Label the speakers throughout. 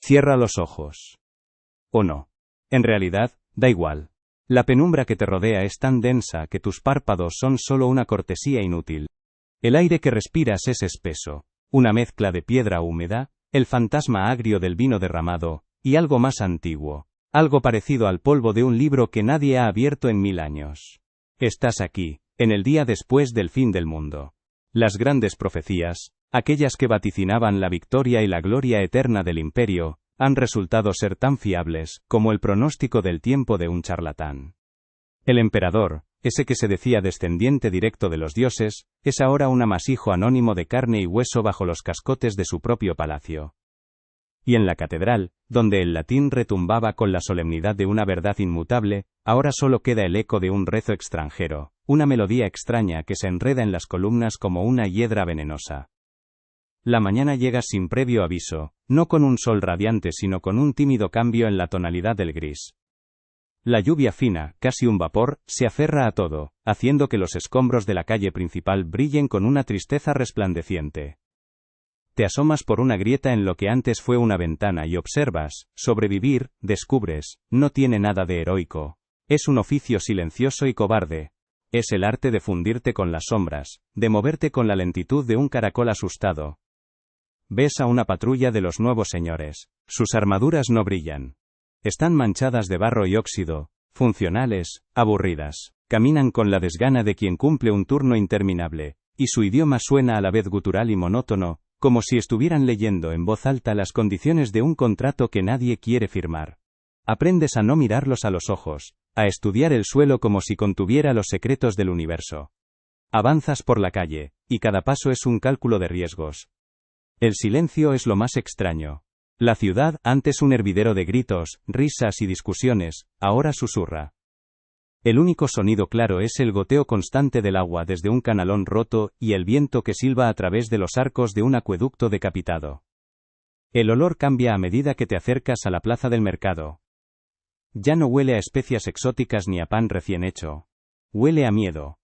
Speaker 1: Cierra los ojos. ¿O no? En realidad, da igual. La penumbra que te rodea es tan densa que tus párpados son solo una cortesía inútil. El aire que respiras es espeso, una mezcla de piedra húmeda, el fantasma agrio del vino derramado, y algo más antiguo, algo parecido al polvo de un libro que nadie ha abierto en 1000 años. Estás aquí, en el día después del fin del mundo. Las grandes profecías, aquellas que vaticinaban la victoria y la gloria eterna del imperio, han resultado ser tan fiables como el pronóstico del tiempo de un charlatán. El emperador, ese que se decía descendiente directo de los dioses, es ahora un amasijo anónimo de carne y hueso bajo los cascotes de su propio palacio. Y en la catedral, donde el latín retumbaba con la solemnidad de una verdad inmutable, ahora solo queda el eco de un rezo extranjero, una melodía extraña que se enreda en las columnas como una hiedra venenosa. La mañana llega sin previo aviso, no con un sol radiante sino con un tímido cambio en la tonalidad del gris. La lluvia fina, casi un vapor, se aferra a todo, haciendo que los escombros de la calle principal brillen con una tristeza resplandeciente. Te asomas por una grieta en lo que antes fue una ventana y observas, sobrevivir, descubres, no tiene nada de heroico. Es un oficio silencioso y cobarde. Es el arte de fundirte con las sombras, de moverte con la lentitud de un caracol asustado. Ves a una patrulla de los nuevos señores. Sus armaduras no brillan. Están manchadas de barro y óxido, funcionales, aburridas. Caminan con la desgana de quien cumple un turno interminable, y su idioma suena a la vez gutural y monótono, como si estuvieran leyendo en voz alta las condiciones de un contrato que nadie quiere firmar. Aprendes a no mirarlos a los ojos, a estudiar el suelo como si contuviera los secretos del universo. Avanzas por la calle, y cada paso es un cálculo de riesgos. El silencio es lo más extraño. La ciudad, antes un hervidero de gritos, risas y discusiones, ahora susurra. El único sonido claro es el goteo constante del agua desde un canalón roto y el viento que silba a través de los arcos de un acueducto decapitado. El olor cambia a medida que te acercas a la plaza del mercado. Ya no huele a especias exóticas ni a pan recién hecho. Huele a miedo.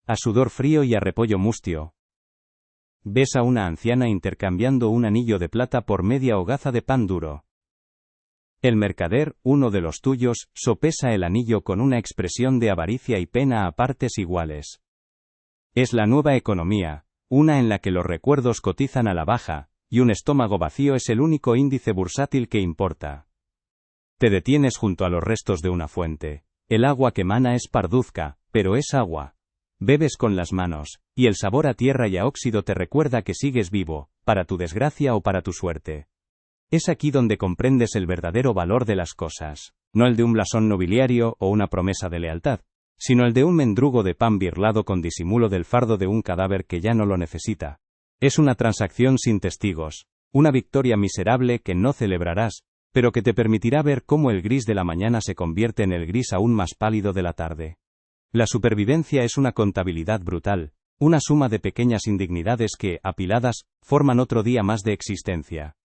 Speaker 1: A sudor frío y a repollo mustio. Ves a una anciana intercambiando un anillo de plata por media hogaza de pan duro. El mercader, uno de los tuyos, sopesa el anillo con una expresión de avaricia y pena a partes iguales. Es la nueva economía, una en la que los recuerdos cotizan a la baja, y un estómago vacío es el único índice bursátil que importa. Te detienes junto a los restos de una fuente. El agua que mana es parduzca, pero es agua. Bebes con las manos, y el sabor a tierra y a óxido te recuerda que sigues vivo, para tu desgracia o para tu suerte. Es aquí donde comprendes el verdadero valor de las cosas, no el de un blasón nobiliario o una promesa de lealtad, sino el de un mendrugo de pan birlado con disimulo del fardo de un cadáver que ya no lo necesita. Es una transacción sin testigos, una victoria miserable que no celebrarás, pero que te permitirá ver cómo el gris de la mañana se convierte en el gris aún más pálido de la tarde. La supervivencia es una contabilidad brutal, una suma de pequeñas indignidades que, apiladas, forman otro día más de existencia.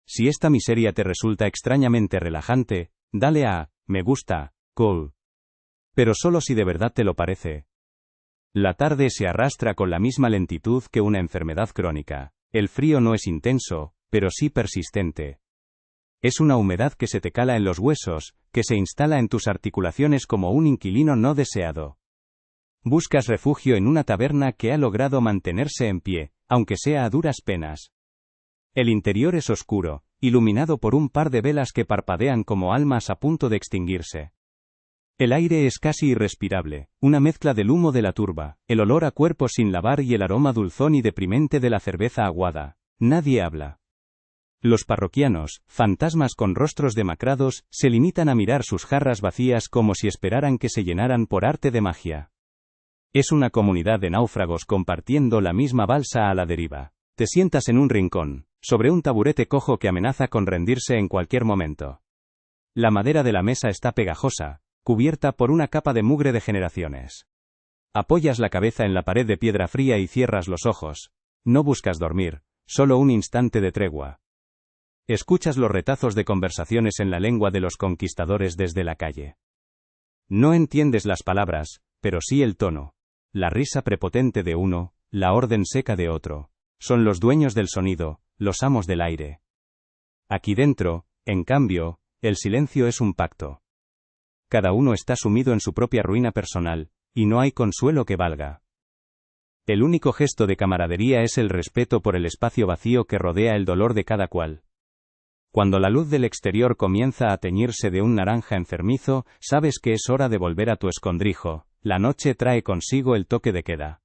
Speaker 1: Si esta miseria te resulta extrañamente relajante, dale a me gusta, Cole. Pero solo si de verdad te lo parece. La tarde se arrastra con la misma lentitud que una enfermedad crónica. El frío no es intenso, pero sí persistente. Es una humedad que se te cala en los huesos, que se instala en tus articulaciones como un inquilino no deseado. Buscas refugio en una taberna que ha logrado mantenerse en pie, aunque sea a duras penas. El interior es oscuro, iluminado por un par de velas que parpadean como almas a punto de extinguirse. El aire es casi irrespirable, una mezcla del humo de la turba, el olor a cuerpo sin lavar y el aroma dulzón y deprimente de la cerveza aguada. Nadie habla. Los parroquianos, fantasmas con rostros demacrados, se limitan a mirar sus jarras vacías como si esperaran que se llenaran por arte de magia. Es una comunidad de náufragos compartiendo la misma balsa a la deriva. Te sientas en un rincón, sobre un taburete cojo que amenaza con rendirse en cualquier momento. La madera de la mesa está pegajosa, cubierta por una capa de mugre de generaciones. Apoyas la cabeza en la pared de piedra fría y cierras los ojos. No buscas dormir, solo un instante de tregua. Escuchas los retazos de conversaciones en la lengua de los conquistadores desde la calle. No entiendes las palabras, pero sí el tono. La risa prepotente de uno, la orden seca de otro. Son los dueños del sonido, los amos del aire. Aquí dentro, en cambio, el silencio es un pacto. Cada uno está sumido en su propia ruina personal, y no hay consuelo que valga. El único gesto de camaradería es el respeto por el espacio vacío que rodea el dolor de cada cual. Cuando la luz del exterior comienza a teñirse de un naranja enfermizo, sabes que es hora de volver a tu escondrijo. La noche trae consigo el toque de queda.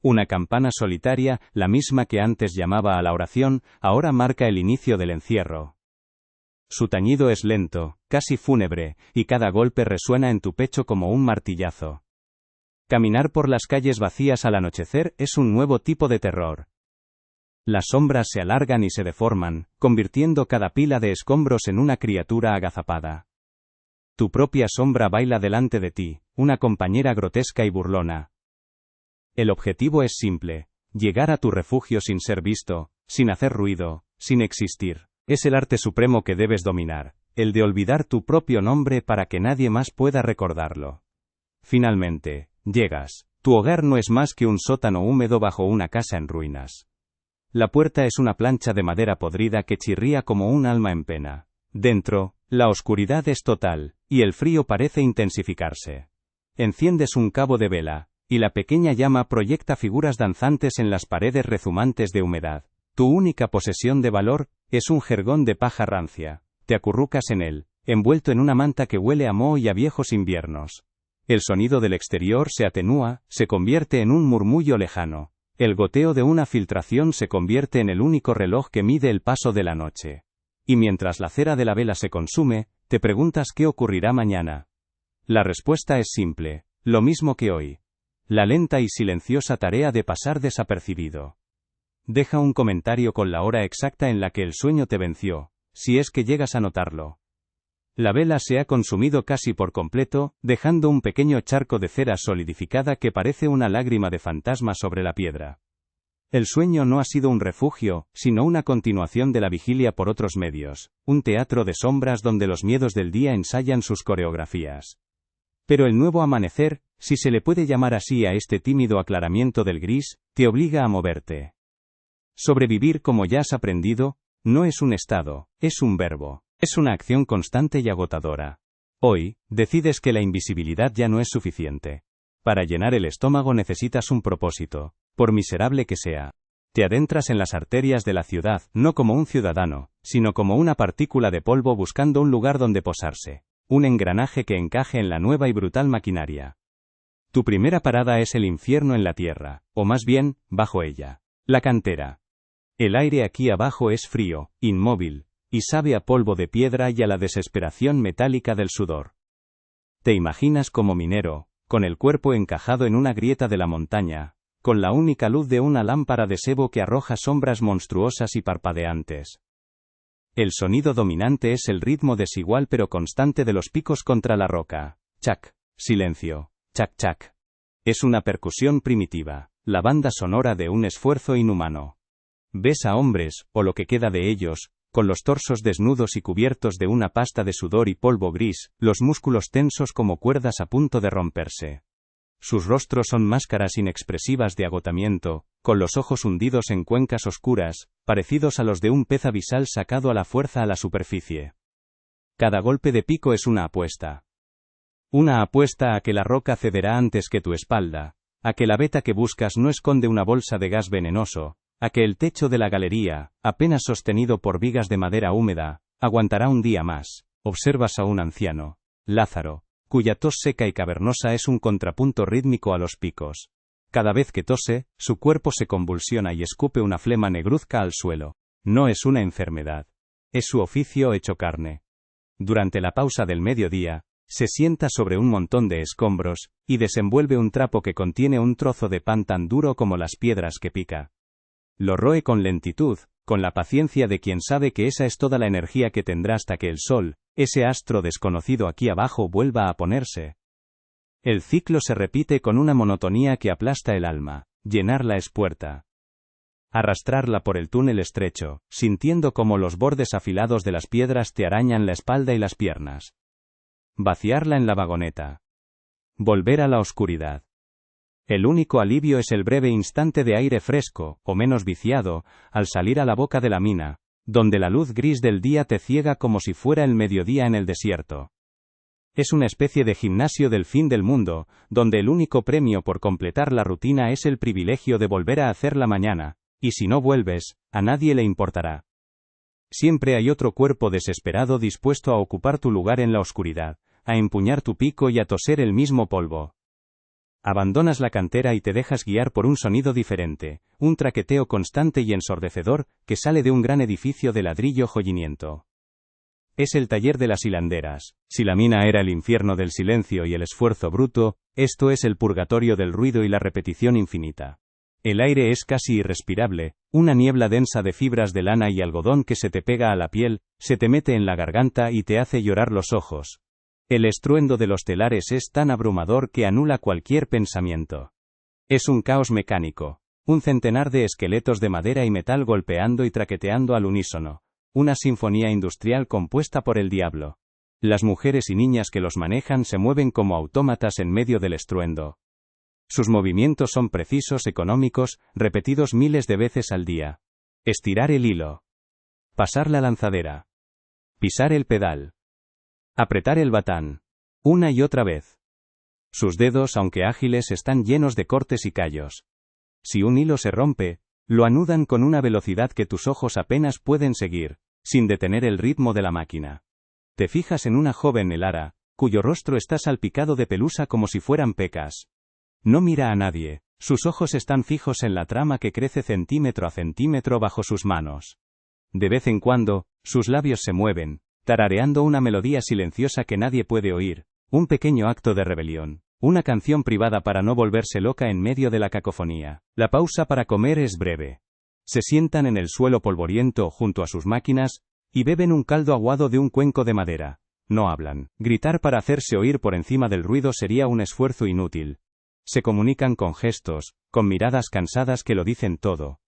Speaker 1: Una campana solitaria, la misma que antes llamaba a la oración, ahora marca el inicio del encierro. Su tañido es lento, casi fúnebre, y cada golpe resuena en tu pecho como un martillazo. Caminar por las calles vacías al anochecer es un nuevo tipo de terror. Las sombras se alargan y se deforman, convirtiendo cada pila de escombros en una criatura agazapada. Tu propia sombra baila delante de ti, una compañera grotesca y burlona. El objetivo es simple: llegar a tu refugio sin ser visto, sin hacer ruido, sin existir. Es el arte supremo que debes dominar, el de olvidar tu propio nombre para que nadie más pueda recordarlo. Finalmente, llegas. Tu hogar no es más que un sótano húmedo bajo una casa en ruinas. La puerta es una plancha de madera podrida que chirría como un alma en pena. Dentro, la oscuridad es total, y el frío parece intensificarse. Enciendes un cabo de vela, y la pequeña llama proyecta figuras danzantes en las paredes rezumantes de humedad. Tu única posesión de valor es un jergón de paja rancia. Te acurrucas en él, envuelto en una manta que huele a moho y a viejos inviernos. El sonido del exterior se atenúa, se convierte en un murmullo lejano. El goteo de una filtración se convierte en el único reloj que mide el paso de la noche. Y mientras la cera de la vela se consume, te preguntas qué ocurrirá mañana. La respuesta es simple: lo mismo que hoy. La lenta y silenciosa tarea de pasar desapercibido. Deja un comentario con la hora exacta en la que el sueño te venció, si es que llegas a notarlo. La vela se ha consumido casi por completo, dejando un pequeño charco de cera solidificada que parece una lágrima de fantasma sobre la piedra. El sueño no ha sido un refugio, sino una continuación de la vigilia por otros medios, un teatro de sombras donde los miedos del día ensayan sus coreografías. Pero el nuevo amanecer, si se le puede llamar así a este tímido aclaramiento del gris, te obliga a moverte. Sobrevivir, como ya has aprendido, no es un estado, es un verbo. Es una acción constante y agotadora. Hoy, decides que la invisibilidad ya no es suficiente. Para llenar el estómago necesitas un propósito, por miserable que sea. Te adentras en las arterias de la ciudad, no como un ciudadano, sino como una partícula de polvo buscando un lugar donde posarse. Un engranaje que encaje en la nueva y brutal maquinaria. Tu primera parada es el infierno en la tierra, o más bien, bajo ella. La cantera. El aire aquí abajo es frío, inmóvil, y sabe a polvo de piedra y a la desesperación metálica del sudor. Te imaginas como minero, con el cuerpo encajado en una grieta de la montaña, con la única luz de una lámpara de sebo que arroja sombras monstruosas y parpadeantes. El sonido dominante es el ritmo desigual pero constante de los picos contra la roca. Chac, silencio, chac chac. Es una percusión primitiva, la banda sonora de un esfuerzo inhumano. Ves a hombres, o lo que queda de ellos, con los torsos desnudos y cubiertos de una pasta de sudor y polvo gris, los músculos tensos como cuerdas a punto de romperse. Sus rostros son máscaras inexpresivas de agotamiento, con los ojos hundidos en cuencas oscuras, parecidos a los de un pez abisal sacado a la fuerza a la superficie. Cada golpe de pico es una apuesta. Una apuesta a que la roca cederá antes que tu espalda, a que la veta que buscas no esconde una bolsa de gas venenoso, a que el techo de la galería, apenas sostenido por vigas de madera húmeda, aguantará un día más. Observas a un anciano, Lázaro, cuya tos seca y cavernosa es un contrapunto rítmico a los picos. Cada vez que tose, su cuerpo se convulsiona y escupe una flema negruzca al suelo. No es una enfermedad. Es su oficio hecho carne. Durante la pausa del mediodía, se sienta sobre un montón de escombros, y desenvuelve un trapo que contiene un trozo de pan tan duro como las piedras que pica. Lo roe con lentitud, con la paciencia de quien sabe que esa es toda la energía que tendrá hasta que el sol, ese astro desconocido aquí abajo, vuelva a ponerse. El ciclo se repite con una monotonía que aplasta el alma. Llenarla es puerta. Arrastrarla por el túnel estrecho, sintiendo como los bordes afilados de las piedras te arañan la espalda y las piernas. Vaciarla en la vagoneta. Volver a la oscuridad. El único alivio es el breve instante de aire fresco, o menos viciado, al salir a la boca de la mina, donde la luz gris del día te ciega como si fuera el mediodía en el desierto. Es una especie de gimnasio del fin del mundo, donde el único premio por completar la rutina es el privilegio de volver a hacerla mañana, y si no vuelves, a nadie le importará. Siempre hay otro cuerpo desesperado dispuesto a ocupar tu lugar en la oscuridad, a empuñar tu pico y a toser el mismo polvo. Abandonas la cantera y te dejas guiar por un sonido diferente, un traqueteo constante y ensordecedor, que sale de un gran edificio de ladrillo holliniento. Es el taller de las hilanderas. Si la mina era el infierno del silencio y el esfuerzo bruto, esto es el purgatorio del ruido y la repetición infinita. El aire es casi irrespirable, una niebla densa de fibras de lana y algodón que se te pega a la piel, se te mete en la garganta y te hace llorar los ojos. El estruendo de los telares es tan abrumador que anula cualquier pensamiento. Es un caos mecánico, un centenar de esqueletos de madera y metal golpeando y traqueteando al unísono, una sinfonía industrial compuesta por el diablo. Las mujeres y niñas que los manejan se mueven como autómatas en medio del estruendo. Sus movimientos son precisos, económicos, repetidos miles de veces al día. Estirar el hilo. Pasar la lanzadera. Pisar el pedal. Apretar el batán. Una y otra vez. Sus dedos, aunque ágiles, están llenos de cortes y callos. Si un hilo se rompe, lo anudan con una velocidad que tus ojos apenas pueden seguir, sin detener el ritmo de la máquina. Te fijas en una joven Elara, cuyo rostro está salpicado de pelusa como si fueran pecas. No mira a nadie, sus ojos están fijos en la trama que crece centímetro a centímetro bajo sus manos. De vez en cuando, sus labios se mueven, tarareando una melodía silenciosa que nadie puede oír, un pequeño acto de rebelión, una canción privada para no volverse loca en medio de la cacofonía. La pausa para comer es breve. Se sientan en el suelo polvoriento junto a sus máquinas, y beben un caldo aguado de un cuenco de madera. No hablan. Gritar para hacerse oír por encima del ruido sería un esfuerzo inútil. Se comunican con gestos, con miradas cansadas que lo dicen todo.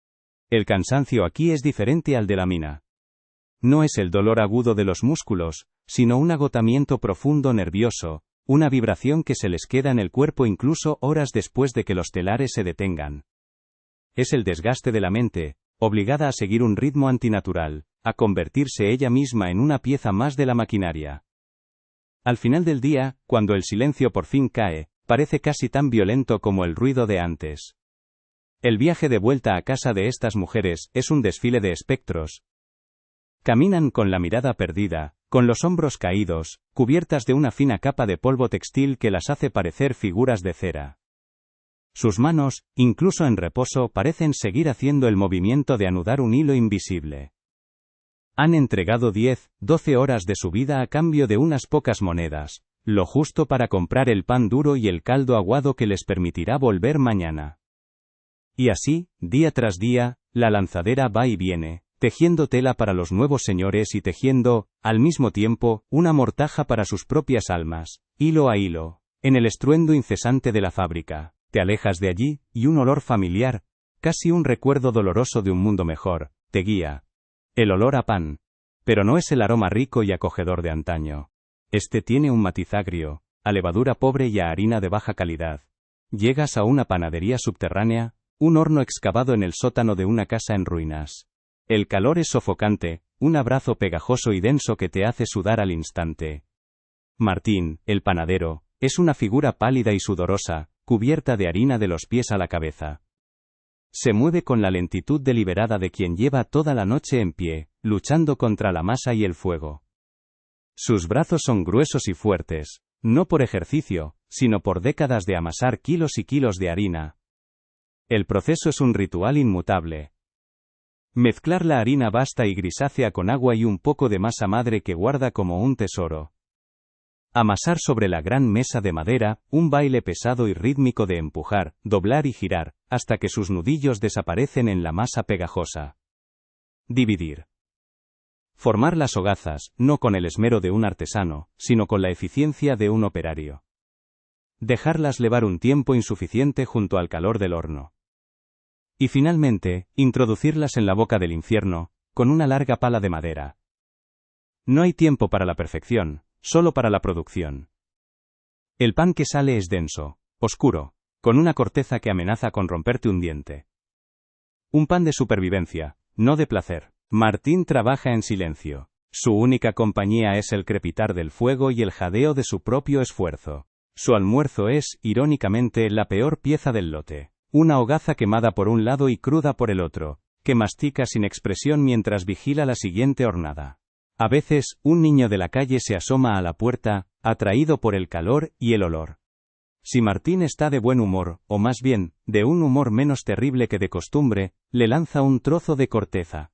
Speaker 1: El cansancio aquí es diferente al de la mina. No es el dolor agudo de los músculos, sino un agotamiento profundo nervioso, una vibración que se les queda en el cuerpo incluso horas después de que los telares se detengan. Es el desgaste de la mente, obligada a seguir un ritmo antinatural, a convertirse ella misma en una pieza más de la maquinaria. Al final del día, cuando el silencio por fin cae, parece casi tan violento como el ruido de antes. El viaje de vuelta a casa de estas mujeres es un desfile de espectros. Caminan con la mirada perdida, con los hombros caídos, cubiertas de una fina capa de polvo textil que las hace parecer figuras de cera. Sus manos, incluso en reposo, parecen seguir haciendo el movimiento de anudar un hilo invisible. Han entregado 10, 12 horas de su vida a cambio de unas pocas monedas, lo justo para comprar el pan duro y el caldo aguado que les permitirá volver mañana. Y así, día tras día, la lanzadera va y viene, tejiendo tela para los nuevos señores y tejiendo, al mismo tiempo, una mortaja para sus propias almas, hilo a hilo, en el estruendo incesante de la fábrica. Te alejas de allí, y un olor familiar, casi un recuerdo doloroso de un mundo mejor, te guía. El olor a pan. Pero no es el aroma rico y acogedor de antaño. Este tiene un matiz agrio, a levadura pobre y a harina de baja calidad. Llegas a una panadería subterránea, un horno excavado en el sótano de una casa en ruinas. El calor es sofocante, un abrazo pegajoso y denso que te hace sudar al instante. Martín, el panadero, es una figura pálida y sudorosa, cubierta de harina de los pies a la cabeza. Se mueve con la lentitud deliberada de quien lleva toda la noche en pie, luchando contra la masa y el fuego. Sus brazos son gruesos y fuertes, no por ejercicio, sino por décadas de amasar kilos y kilos de harina. El proceso es un ritual inmutable. Mezclar la harina basta y grisácea con agua y un poco de masa madre que guarda como un tesoro. Amasar sobre la gran mesa de madera, un baile pesado y rítmico de empujar, doblar y girar, hasta que sus nudillos desaparecen en la masa pegajosa. Dividir. Formar las hogazas, no con el esmero de un artesano, sino con la eficiencia de un operario. Dejarlas levar un tiempo insuficiente junto al calor del horno. Y finalmente, introducirlas en la boca del infierno, con una larga pala de madera. No hay tiempo para la perfección, solo para la producción. El pan que sale es denso, oscuro, con una corteza que amenaza con romperte un diente. Un pan de supervivencia, no de placer. Martín trabaja en silencio. Su única compañía es el crepitar del fuego y el jadeo de su propio esfuerzo. Su almuerzo es, irónicamente, la peor pieza del lote. Una hogaza quemada por un lado y cruda por el otro, que mastica sin expresión mientras vigila la siguiente hornada. A veces, un niño de la calle se asoma a la puerta, atraído por el calor y el olor. Si Martín está de buen humor, o más bien, de un humor menos terrible que de costumbre, le lanza un trozo de corteza.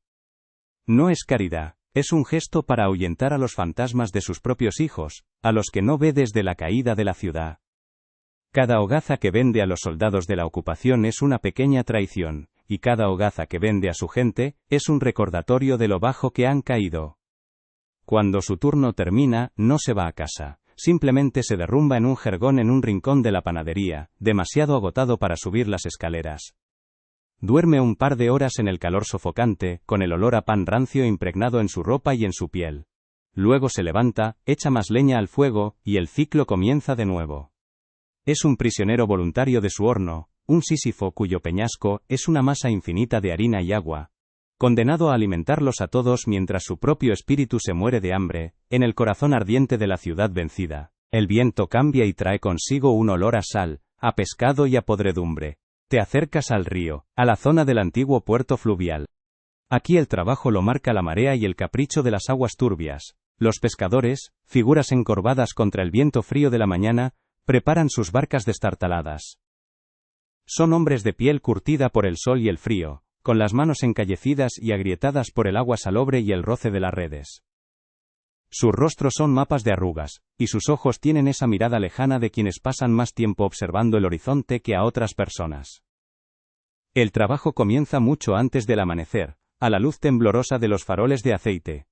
Speaker 1: No es caridad, es un gesto para ahuyentar a los fantasmas de sus propios hijos, a los que no ve desde la caída de la ciudad. Cada hogaza que vende a los soldados de la ocupación es una pequeña traición, y cada hogaza que vende a su gente, es un recordatorio de lo bajo que han caído. Cuando su turno termina, no se va a casa. Simplemente se derrumba en un jergón en un rincón de la panadería, demasiado agotado para subir las escaleras. Duerme un par de horas en el calor sofocante, con el olor a pan rancio impregnado en su ropa y en su piel. Luego se levanta, echa más leña al fuego, y el ciclo comienza de nuevo. Es un prisionero voluntario de su horno, un Sísifo cuyo peñasco es una masa infinita de harina y agua, condenado a alimentarlos a todos mientras su propio espíritu se muere de hambre, en el corazón ardiente de la ciudad vencida. El viento cambia y trae consigo un olor a sal, a pescado y a podredumbre. Te acercas al río, a la zona del antiguo puerto fluvial. Aquí el trabajo lo marca la marea y el capricho de las aguas turbias. Los pescadores, figuras encorvadas contra el viento frío de la mañana, preparan sus barcas destartaladas. Son hombres de piel curtida por el sol y el frío, con las manos encallecidas y agrietadas por el agua salobre y el roce de las redes. Sus rostros son mapas de arrugas, y sus ojos tienen esa mirada lejana de quienes pasan más tiempo observando el horizonte que a otras personas. El trabajo comienza mucho antes del amanecer, a la luz temblorosa de los faroles de aceite.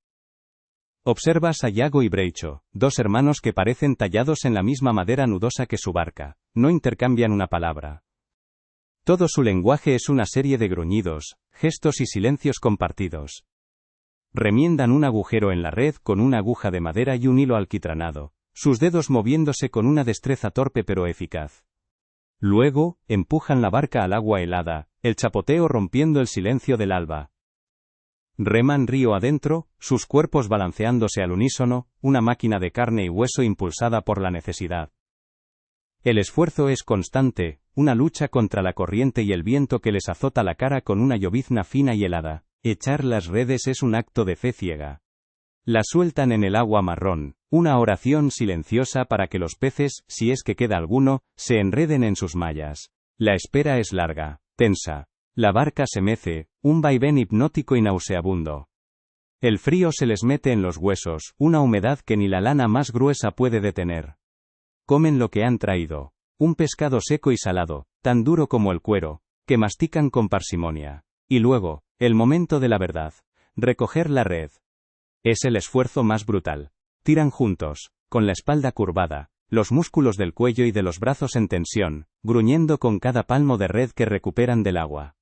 Speaker 1: Observas a Yago y Breicho, dos hermanos que parecen tallados en la misma madera nudosa que su barca, no intercambian una palabra. Todo su lenguaje es una serie de gruñidos, gestos y silencios compartidos. Remiendan un agujero en la red con una aguja de madera y un hilo alquitranado, sus dedos moviéndose con una destreza torpe pero eficaz. Luego, empujan la barca al agua helada, el chapoteo rompiendo el silencio del alba. Reman río adentro, sus cuerpos balanceándose al unísono, una máquina de carne y hueso impulsada por la necesidad. El esfuerzo es constante, una lucha contra la corriente y el viento que les azota la cara con una llovizna fina y helada. Echar las redes es un acto de fe ciega. Las sueltan en el agua marrón, una oración silenciosa para que los peces, si es que queda alguno, se enreden en sus mallas. La espera es larga, tensa. La barca se mece, un vaivén hipnótico y nauseabundo. El frío se les mete en los huesos, una humedad que ni la lana más gruesa puede detener. Comen lo que han traído. Un pescado seco y salado, tan duro como el cuero, que mastican con parsimonia. Y luego, el momento de la verdad. Recoger la red. Es el esfuerzo más brutal. Tiran juntos, con la espalda curvada, los músculos del cuello y de los brazos en tensión, gruñendo con cada palmo de red que recuperan del agua.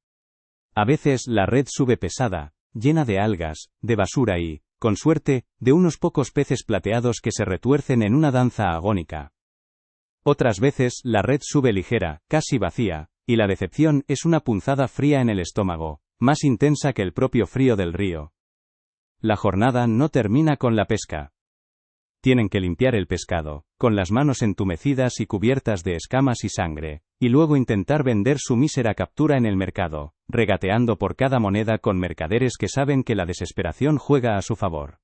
Speaker 1: A veces la red sube pesada, llena de algas, de basura y, con suerte, de unos pocos peces plateados que se retuercen en una danza agónica. Otras veces la red sube ligera, casi vacía, y la decepción es una punzada fría en el estómago, más intensa que el propio frío del río. La jornada no termina con la pesca. Tienen que limpiar el pescado, con las manos entumecidas y cubiertas de escamas y sangre, y luego intentar vender su mísera captura en el mercado, regateando por cada moneda con mercaderes que saben que la desesperación juega a su favor.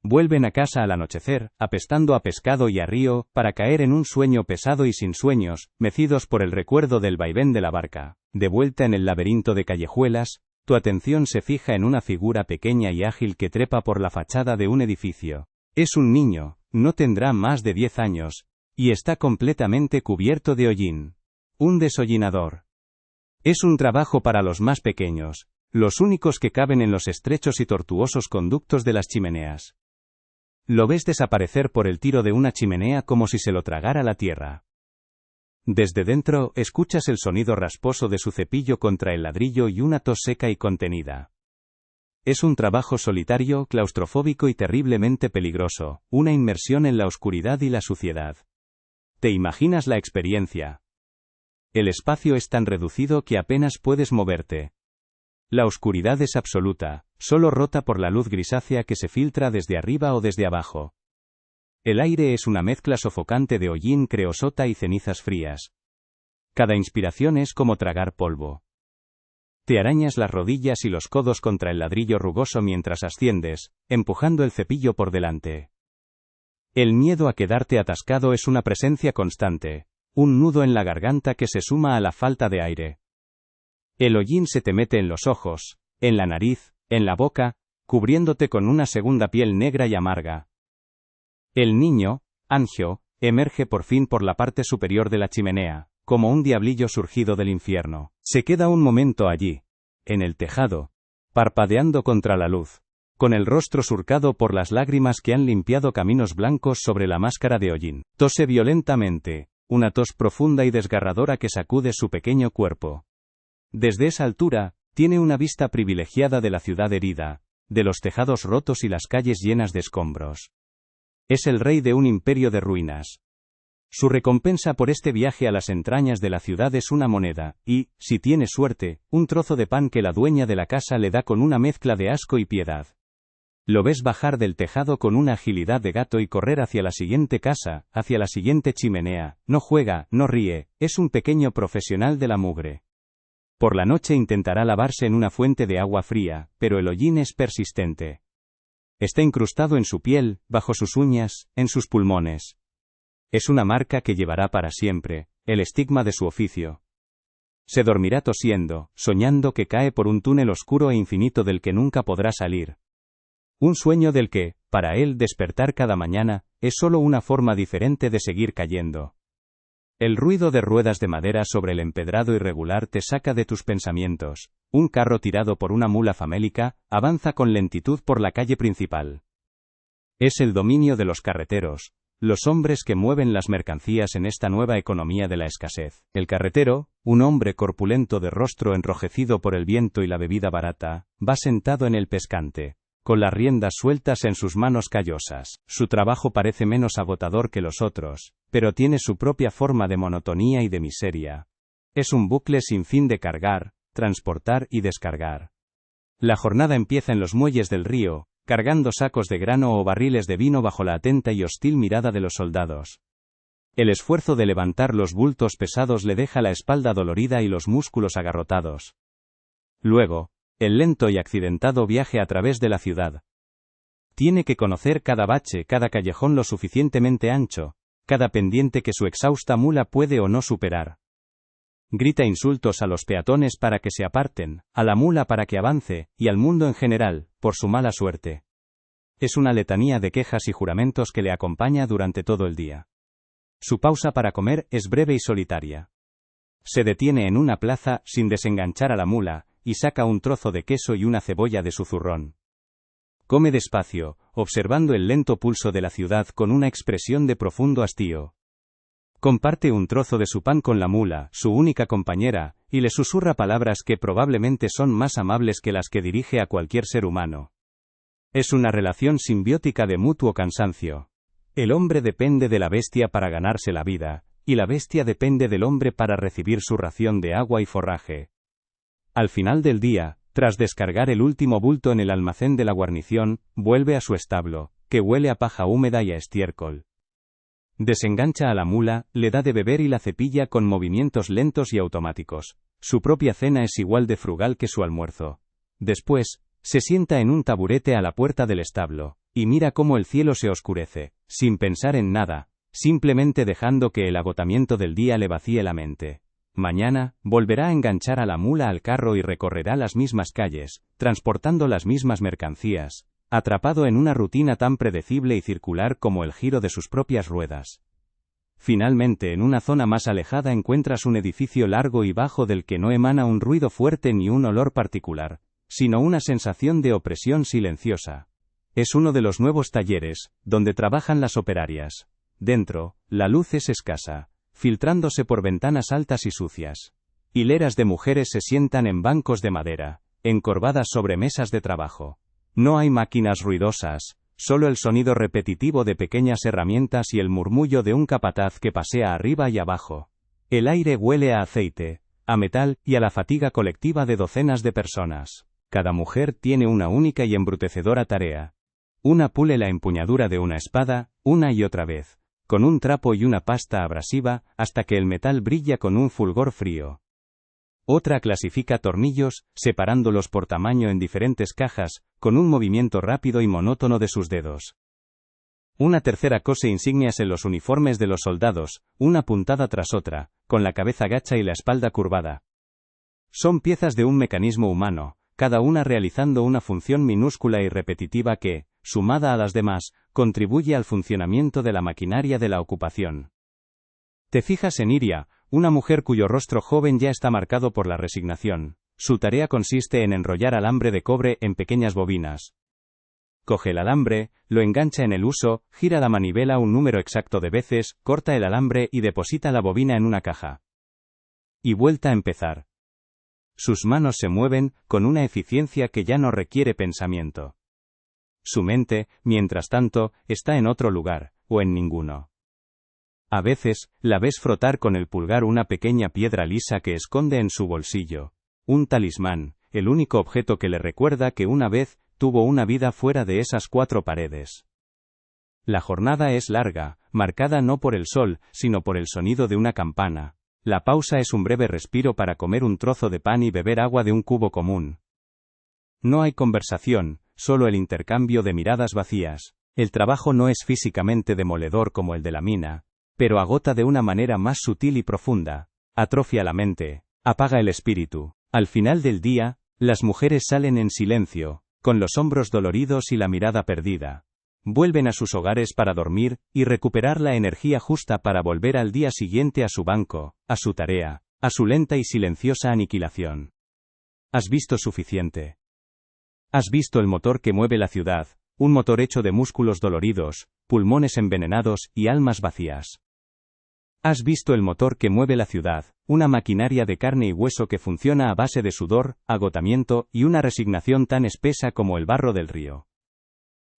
Speaker 1: Vuelven a casa al anochecer, apestando a pescado y a río, para caer en un sueño pesado y sin sueños, mecidos por el recuerdo del vaivén de la barca. De vuelta en el laberinto de callejuelas, tu atención se fija en una figura pequeña y ágil que trepa por la fachada de un edificio. Es un niño, no tendrá más de 10 años, y está completamente cubierto de hollín. Un deshollinador. Es un trabajo para los más pequeños, los únicos que caben en los estrechos y tortuosos conductos de las chimeneas. Lo ves desaparecer por el tiro de una chimenea como si se lo tragara la tierra. Desde dentro, escuchas el sonido rasposo de su cepillo contra el ladrillo y una tos seca y contenida. Es un trabajo solitario, claustrofóbico y terriblemente peligroso, una inmersión en la oscuridad y la suciedad. ¿Te imaginas la experiencia? El espacio es tan reducido que apenas puedes moverte. La oscuridad es absoluta, solo rota por la luz grisácea que se filtra desde arriba o desde abajo. El aire es una mezcla sofocante de hollín, creosota y cenizas frías. Cada inspiración es como tragar polvo. Te arañas las rodillas y los codos contra el ladrillo rugoso mientras asciendes, empujando el cepillo por delante. El miedo a quedarte atascado es una presencia constante, un nudo en la garganta que se suma a la falta de aire. El hollín se te mete en los ojos, en la nariz, en la boca, cubriéndote con una segunda piel negra y amarga. El niño, Angio, emerge por fin por la parte superior de la chimenea, como un diablillo surgido del infierno. Se queda un momento allí, en el tejado, parpadeando contra la luz, con el rostro surcado por las lágrimas que han limpiado caminos blancos sobre la máscara de hollín. Tose violentamente, una tos profunda y desgarradora que sacude su pequeño cuerpo. Desde esa altura, tiene una vista privilegiada de la ciudad herida, de los tejados rotos y las calles llenas de escombros. Es el rey de un imperio de ruinas. Su recompensa por este viaje a las entrañas de la ciudad es una moneda, y, si tiene suerte, un trozo de pan que la dueña de la casa le da con una mezcla de asco y piedad. Lo ves bajar del tejado con una agilidad de gato y correr hacia la siguiente casa, hacia la siguiente chimenea. No juega, no ríe, es un pequeño profesional de la mugre. Por la noche intentará lavarse en una fuente de agua fría, pero el hollín es persistente. Está incrustado en su piel, bajo sus uñas, en sus pulmones. Es una marca que llevará para siempre, el estigma de su oficio. Se dormirá tosiendo, soñando que cae por un túnel oscuro e infinito del que nunca podrá salir. Un sueño del que, para él, despertar cada mañana, es solo una forma diferente de seguir cayendo. El ruido de ruedas de madera sobre el empedrado irregular te saca de tus pensamientos. Un carro tirado por una mula famélica, avanza con lentitud por la calle principal. Es el dominio de los carreteros, los hombres que mueven las mercancías en esta nueva economía de la escasez. El carretero, un hombre corpulento de rostro enrojecido por el viento y la bebida barata, va sentado en el pescante, con las riendas sueltas en sus manos callosas. Su trabajo parece menos agotador que los otros, pero tiene su propia forma de monotonía y de miseria. Es un bucle sin fin de cargar, transportar y descargar. La jornada empieza en los muelles del río, cargando sacos de grano o barriles de vino bajo la atenta y hostil mirada de los soldados. El esfuerzo de levantar los bultos pesados le deja la espalda dolorida y los músculos agarrotados. Luego, el lento y accidentado viaje a través de la ciudad. Tiene que conocer cada bache, cada callejón lo suficientemente ancho, cada pendiente que su exhausta mula puede o no superar. Grita insultos a los peatones para que se aparten, a la mula para que avance, y al mundo en general, por su mala suerte. Es una letanía de quejas y juramentos que le acompaña durante todo el día. Su pausa para comer es breve y solitaria. Se detiene en una plaza, sin desenganchar a la mula, y saca un trozo de queso y una cebolla de su zurrón. Come despacio, observando el lento pulso de la ciudad con una expresión de profundo hastío. Comparte un trozo de su pan con la mula, su única compañera, y le susurra palabras que probablemente son más amables que las que dirige a cualquier ser humano. Es una relación simbiótica de mutuo cansancio. El hombre depende de la bestia para ganarse la vida, y la bestia depende del hombre para recibir su ración de agua y forraje. Al final del día, tras descargar el último bulto en el almacén de la guarnición, vuelve a su establo, que huele a paja húmeda y a estiércol. Desengancha a la mula, le da de beber y la cepilla con movimientos lentos y automáticos. Su propia cena es igual de frugal que su almuerzo. Después, se sienta en un taburete a la puerta del establo, y mira cómo el cielo se oscurece, sin pensar en nada, simplemente dejando que el agotamiento del día le vacíe la mente. Mañana, volverá a enganchar a la mula al carro y recorrerá las mismas calles, transportando las mismas mercancías, atrapado en una rutina tan predecible y circular como el giro de sus propias ruedas. Finalmente, en una zona más alejada encuentras un edificio largo y bajo del que no emana un ruido fuerte ni un olor particular, sino una sensación de opresión silenciosa. Es uno de los nuevos talleres, donde trabajan las operarias. Dentro, la luz es escasa, filtrándose por ventanas altas y sucias. Hileras de mujeres se sientan en bancos de madera, encorvadas sobre mesas de trabajo. No hay máquinas ruidosas, solo el sonido repetitivo de pequeñas herramientas y el murmullo de un capataz que pasea arriba y abajo. El aire huele a a metal y a la fatiga colectiva de docenas de personas. Cada mujer tiene una única y embrutecedora tarea. Una pule la empuñadura de una espada, una y otra vez, con un trapo y una pasta abrasiva, hasta que el metal brilla con un fulgor frío. Otra clasifica tornillos, separándolos por tamaño en diferentes cajas, con un movimiento rápido y monótono de sus dedos. Una tercera cose insignias en los uniformes de los soldados, una puntada tras otra, con la cabeza gacha y la espalda curvada. Son piezas de un mecanismo humano, cada una realizando una función minúscula y repetitiva que, sumada a las demás, contribuye al funcionamiento de la maquinaria de la ocupación. Te fijas en Iria, una mujer cuyo rostro joven ya está marcado por la resignación. Su tarea consiste en enrollar alambre de cobre en pequeñas bobinas. Coge el alambre, lo engancha en el uso, gira la manivela un número exacto de veces, corta el alambre y deposita la bobina en una caja. Y vuelta a empezar. Sus manos se mueven, con una eficiencia que ya no requiere pensamiento. Su mente, mientras tanto, está en otro lugar, o en ninguno. A veces, la ves frotar con el pulgar una pequeña piedra lisa que esconde en su bolsillo. Un talismán, el único objeto que le recuerda que una vez tuvo una vida fuera de esas cuatro paredes. La jornada es larga, marcada no por el sol, sino por el sonido de una campana. La pausa es un breve respiro para comer un trozo de pan y beber agua de un cubo común. No hay conversación, solo el intercambio de miradas vacías. El trabajo no es físicamente demoledor como el de la mina, pero agota de una manera más sutil y profunda. Atrofia la mente, apaga el espíritu. Al final del día, las mujeres salen en silencio, con los hombros doloridos y la mirada perdida. Vuelven a sus hogares para dormir y recuperar la energía justa para volver al día siguiente a su banco, a su tarea, a su lenta y silenciosa aniquilación. Has visto suficiente. Has visto el motor que mueve la ciudad, un motor hecho de músculos doloridos, pulmones envenenados y almas vacías. Has visto el motor que mueve la ciudad, una maquinaria de carne y hueso que funciona a base de sudor, agotamiento y una resignación tan espesa como el barro del río.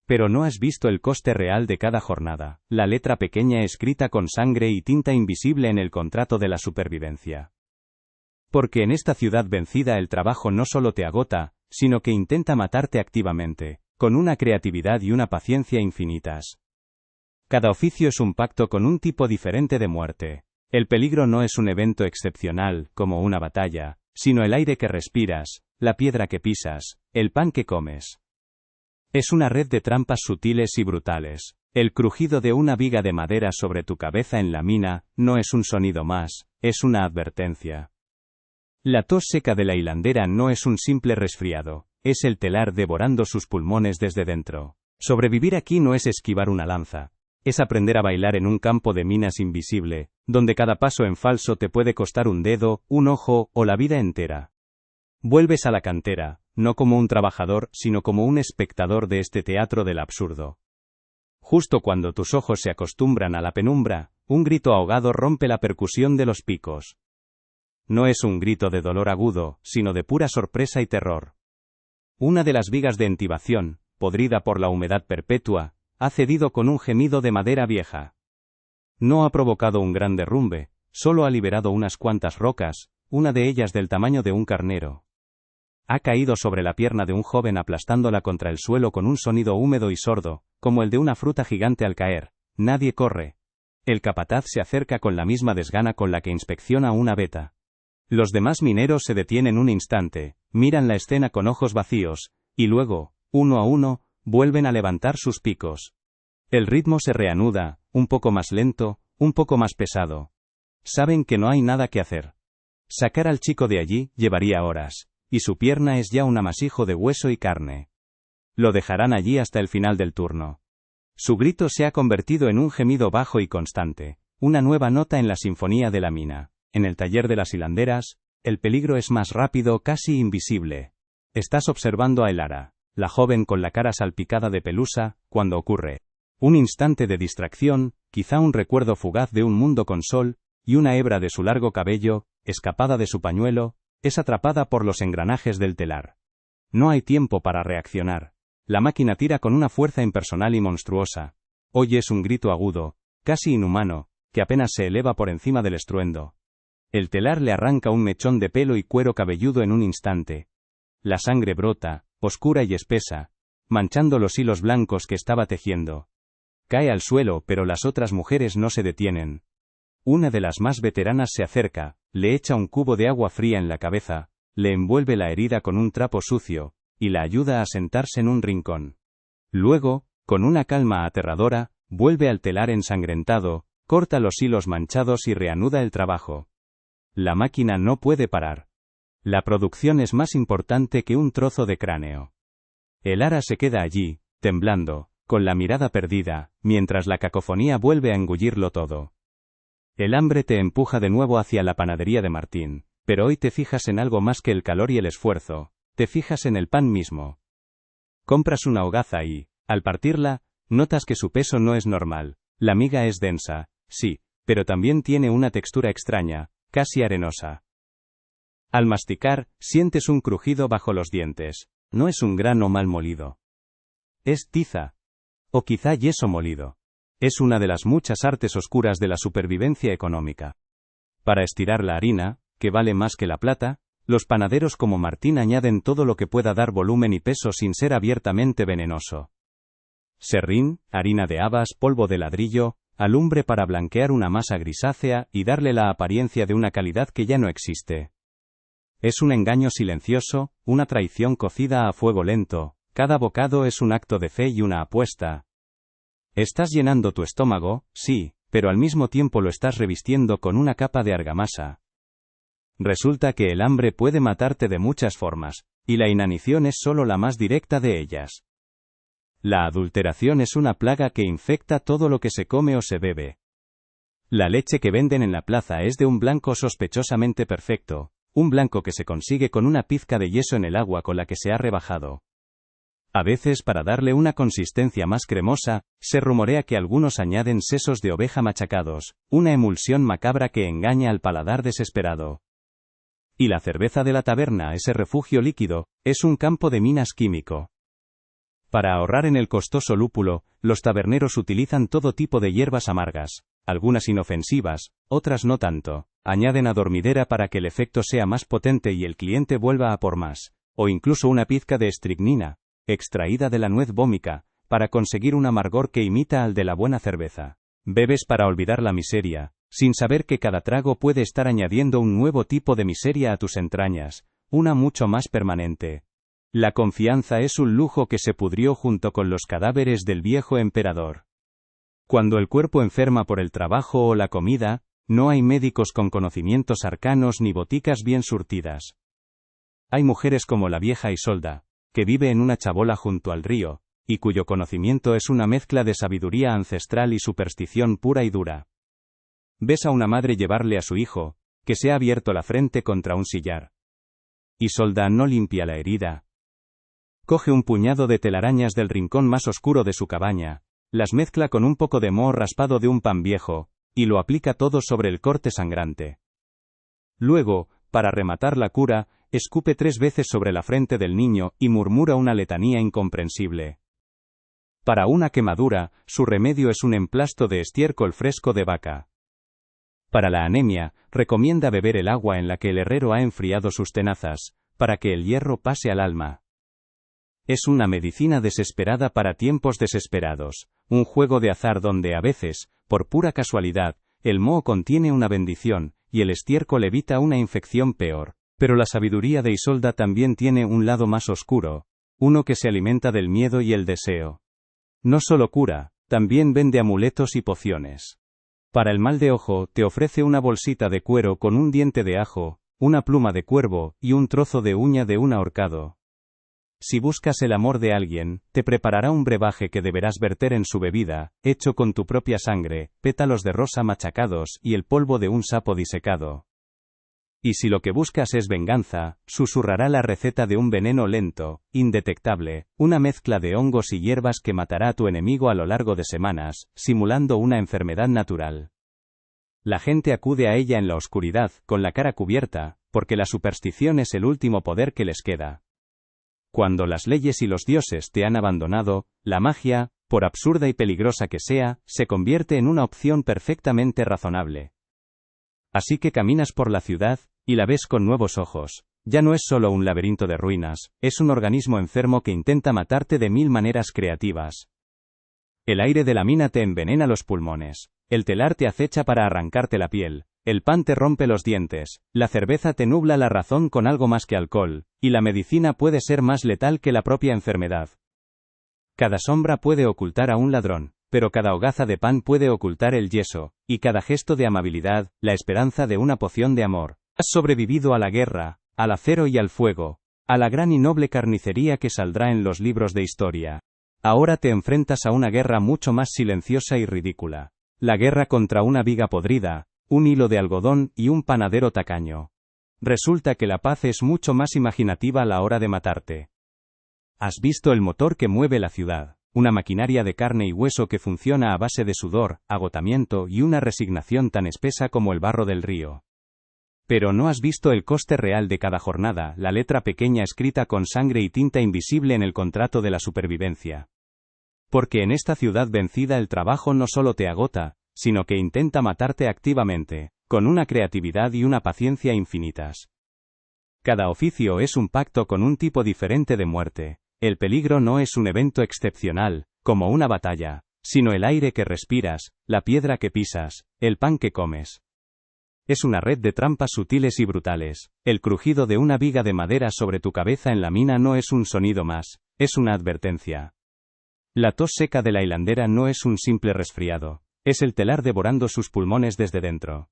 Speaker 1: Pero no has visto el coste real de cada jornada, la letra pequeña escrita con sangre y tinta invisible en el contrato de la supervivencia. Porque en esta ciudad vencida el trabajo no solo te agota, sino que intenta matarte activamente, con una creatividad y una paciencia infinitas. Cada oficio es un pacto con un tipo diferente de muerte. El peligro no es un evento excepcional, como una batalla, sino el aire que respiras, la piedra que pisas, el pan que comes. Es una red de trampas sutiles y brutales. El crujido de una viga de madera sobre tu cabeza en la mina no es un sonido más, es una advertencia. La tos seca de la hilandera no es un simple resfriado, es el telar devorando sus pulmones desde dentro. Sobrevivir aquí no es esquivar una lanza. Es aprender a bailar en un campo de minas invisible, donde cada paso en falso te puede costar un dedo, un ojo o la vida entera. Vuelves a la cantera, no como un trabajador, sino como un espectador de este teatro del absurdo. Justo cuando tus ojos se acostumbran a la penumbra, un grito ahogado rompe la percusión de los picos. No es un grito de dolor agudo, sino de pura sorpresa y terror. Una de las vigas de entibación, podrida por la humedad perpetua, ha cedido con un gemido de madera vieja. No ha provocado un gran derrumbe, solo ha liberado unas cuantas rocas, una de ellas del tamaño de un carnero. Ha caído sobre la pierna de un joven aplastándola contra el suelo con un sonido húmedo y sordo, como el de una fruta gigante al caer. Nadie corre. El capataz se acerca con la misma desgana con la que inspecciona una veta. Los demás mineros se detienen un instante, miran la escena con ojos vacíos, y luego, uno a uno, vuelven a levantar sus picos. El ritmo se reanuda, un poco más lento, un poco más pesado. Saben que no hay nada que hacer. Sacar al chico de allí llevaría horas, y su pierna es ya un amasijo de hueso y carne. Lo dejarán allí hasta el final del turno. Su grito se ha convertido en un gemido bajo y constante, una nueva nota en la sinfonía de la mina. En el taller de las hilanderas, el peligro es más rápido, casi invisible. Estás observando a Elara, la joven con la cara salpicada de pelusa, cuando ocurre. Un instante de distracción, quizá un recuerdo fugaz de un mundo con sol, y una hebra de su largo cabello, escapada de su pañuelo, es atrapada por los engranajes del telar. No hay tiempo para reaccionar. La máquina tira con una fuerza impersonal y monstruosa. Oyes un grito agudo, casi inhumano, que apenas se eleva por encima del estruendo. El telar le arranca un mechón de pelo y cuero cabelludo en un instante. La sangre brota, oscura y espesa, manchando los hilos blancos que estaba tejiendo. Cae al suelo, pero las otras mujeres no se detienen. Una de las más veteranas se acerca, le echa un cubo de agua fría en la cabeza, le envuelve la herida con un trapo sucio, y la ayuda a sentarse en un rincón. Luego, con una calma aterradora, vuelve al telar ensangrentado, corta los hilos manchados y reanuda el trabajo. La máquina no puede parar. La producción es más importante que un trozo de cráneo. El ara se queda allí, temblando, con la mirada perdida, mientras la cacofonía vuelve a engullirlo todo. El hambre te empuja de nuevo hacia la panadería de Martín, pero hoy te fijas en algo más que el calor y el esfuerzo, te fijas en el pan mismo. Compras una hogaza y, al partirla, notas que su peso no es normal, la miga es densa, sí, pero también tiene una textura extraña, casi arenosa. Al masticar, sientes un crujido bajo los dientes, no es un grano mal molido. Es tiza. O quizá yeso molido. Es una de las muchas artes oscuras de la supervivencia económica. Para estirar la harina, que vale más que la plata, los panaderos como Martín añaden todo lo que pueda dar volumen y peso sin ser abiertamente venenoso. Serrín, harina de habas, polvo de ladrillo, alumbre para blanquear una masa grisácea y darle la apariencia de una calidad que ya no existe. Es un engaño silencioso, una traición cocida a fuego lento, cada bocado es un acto de fe y una apuesta. Estás llenando tu estómago, sí, pero al mismo tiempo lo estás revistiendo con una capa de argamasa. Resulta que el hambre puede matarte de muchas formas, y la inanición es solo la más directa de ellas. La adulteración es una plaga que infecta todo lo que se come o se bebe. La leche que venden en la plaza es de un blanco sospechosamente perfecto, un blanco que se consigue con una pizca de yeso en el agua con la que se ha rebajado. A veces, para darle una consistencia más cremosa, se rumorea que algunos añaden sesos de oveja machacados, una emulsión macabra que engaña al paladar desesperado. Y la cerveza de la taberna, ese refugio líquido, es un campo de minas químico. Para ahorrar en el costoso lúpulo, los taberneros utilizan todo tipo de hierbas amargas, algunas inofensivas, otras no tanto, añaden adormidera para que el efecto sea más potente y el cliente vuelva a por más, o incluso una pizca de estricnina, extraída de la nuez vómica, para conseguir un amargor que imita al de la buena cerveza. Bebes para olvidar la miseria, sin saber que cada trago puede estar añadiendo un nuevo tipo de miseria a tus entrañas, una mucho más permanente. La confianza es un lujo que se pudrió junto con los cadáveres del viejo emperador. Cuando el cuerpo enferma por el trabajo o la comida, no hay médicos con conocimientos arcanos ni boticas bien surtidas. Hay mujeres como la vieja Isolda, que vive en una chabola junto al río, y cuyo conocimiento es una mezcla de sabiduría ancestral y superstición pura y dura. Ves a una madre llevarle a su hijo, que se ha abierto la frente contra un sillar. Isolda no limpia la herida. Coge un puñado de telarañas del rincón más oscuro de su cabaña, las mezcla con un poco de moho raspado de un pan viejo, y lo aplica todo sobre el corte sangrante. Luego, para rematar la cura, escupe 3 veces sobre la frente del niño y murmura una letanía incomprensible. Para una quemadura, su remedio es un emplasto de estiércol fresco de vaca. Para la anemia, recomienda beber el agua en la que el herrero ha enfriado sus tenazas, para que el hierro pase al alma. Es una medicina desesperada para tiempos desesperados, un juego de azar donde a veces, por pura casualidad, el moho contiene una bendición, y el estiércol evita una infección peor. Pero la sabiduría de Isolda también tiene un lado más oscuro, uno que se alimenta del miedo y el deseo. No solo cura, también vende amuletos y pociones. Para el mal de ojo, te ofrece una bolsita de cuero con un diente de ajo, una pluma de cuervo y un trozo de uña de un ahorcado. Si buscas el amor de alguien, te preparará un brebaje que deberás verter en su bebida, hecho con tu propia sangre, pétalos de rosa machacados y el polvo de un sapo disecado. Y si lo que buscas es venganza, susurrará la receta de un veneno lento, indetectable, una mezcla de hongos y hierbas que matará a tu enemigo a lo largo de semanas, simulando una enfermedad natural. La gente acude a ella en la oscuridad, con la cara cubierta, porque la superstición es el último poder que les queda. Cuando las leyes y los dioses te han abandonado, la magia, por absurda y peligrosa que sea, se convierte en una opción perfectamente razonable. Así que caminas por la ciudad, y la ves con nuevos ojos. Ya no es solo un laberinto de ruinas, es un organismo enfermo que intenta matarte de 1000 maneras creativas. El aire de la mina te envenena los pulmones. El telar te acecha para arrancarte la piel. El pan te rompe los dientes. La cerveza te nubla la razón con algo más que alcohol. Y la medicina puede ser más letal que la propia enfermedad. Cada sombra puede ocultar a un ladrón, pero cada hogaza de pan puede ocultar el yeso, y cada gesto de amabilidad, la esperanza de una poción de amor. Has sobrevivido a la guerra, al acero y al fuego, a la gran y noble carnicería que saldrá en los libros de historia. Ahora te enfrentas a una guerra mucho más silenciosa y ridícula. La guerra contra una viga podrida, un hilo de algodón y un panadero tacaño. Resulta que la paz es mucho más imaginativa a la hora de matarte. Has visto el motor que mueve la ciudad, una maquinaria de carne y hueso que funciona a base de sudor, agotamiento y una resignación tan espesa como el barro del río. Pero no has visto el coste real de cada jornada, la letra pequeña escrita con sangre y tinta invisible en el contrato de la supervivencia. Porque en esta ciudad vencida el trabajo no solo te agota, sino que intenta matarte activamente, con una creatividad y una paciencia infinitas. Cada oficio es un pacto con un tipo diferente de muerte. El peligro no es un evento excepcional, como una batalla, sino el aire que respiras, la piedra que pisas, el pan que comes. Es una red de trampas sutiles y brutales. El crujido de una viga de madera sobre tu cabeza en la mina no es un sonido más, es una advertencia. La tos seca de la hilandera no es un simple resfriado, es el telar devorando sus pulmones desde dentro.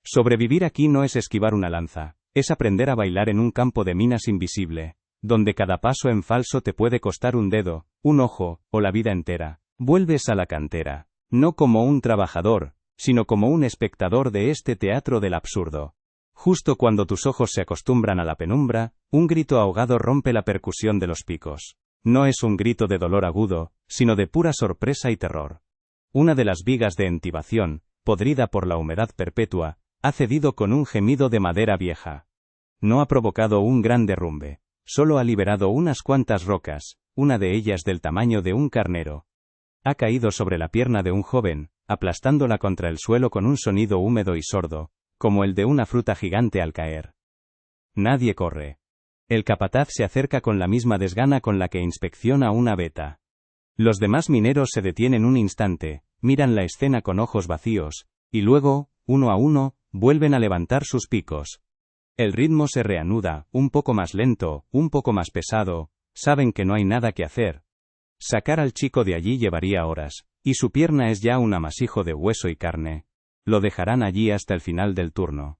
Speaker 1: Sobrevivir aquí no es esquivar una lanza, es aprender a bailar en un campo de minas invisible, donde cada paso en falso te puede costar un dedo, un ojo, o la vida entera. Vuelves a la cantera, no como un trabajador, sino como un espectador de este teatro del absurdo. Justo cuando tus ojos se acostumbran a la penumbra, un grito ahogado rompe la percusión de los picos. No es un grito de dolor agudo, sino de pura sorpresa y terror. Una de las vigas de entibación, podrida por la humedad perpetua, ha cedido con un gemido de madera vieja. No ha provocado un gran derrumbe, solo ha liberado unas cuantas rocas, una de ellas del tamaño de un carnero. Ha caído sobre la pierna de un joven, aplastándola contra el suelo con un sonido húmedo y sordo, como el de una fruta gigante al caer. Nadie corre. El capataz se acerca con la misma desgana con la que inspecciona una veta. Los demás mineros se detienen un instante, miran la escena con ojos vacíos, y luego, uno a uno, vuelven a levantar sus picos. El ritmo se reanuda, un poco más lento, un poco más pesado, saben que no hay nada que hacer. Sacar al chico de allí llevaría horas, y su pierna es ya un amasijo de hueso y carne. Lo dejarán allí hasta el final del turno.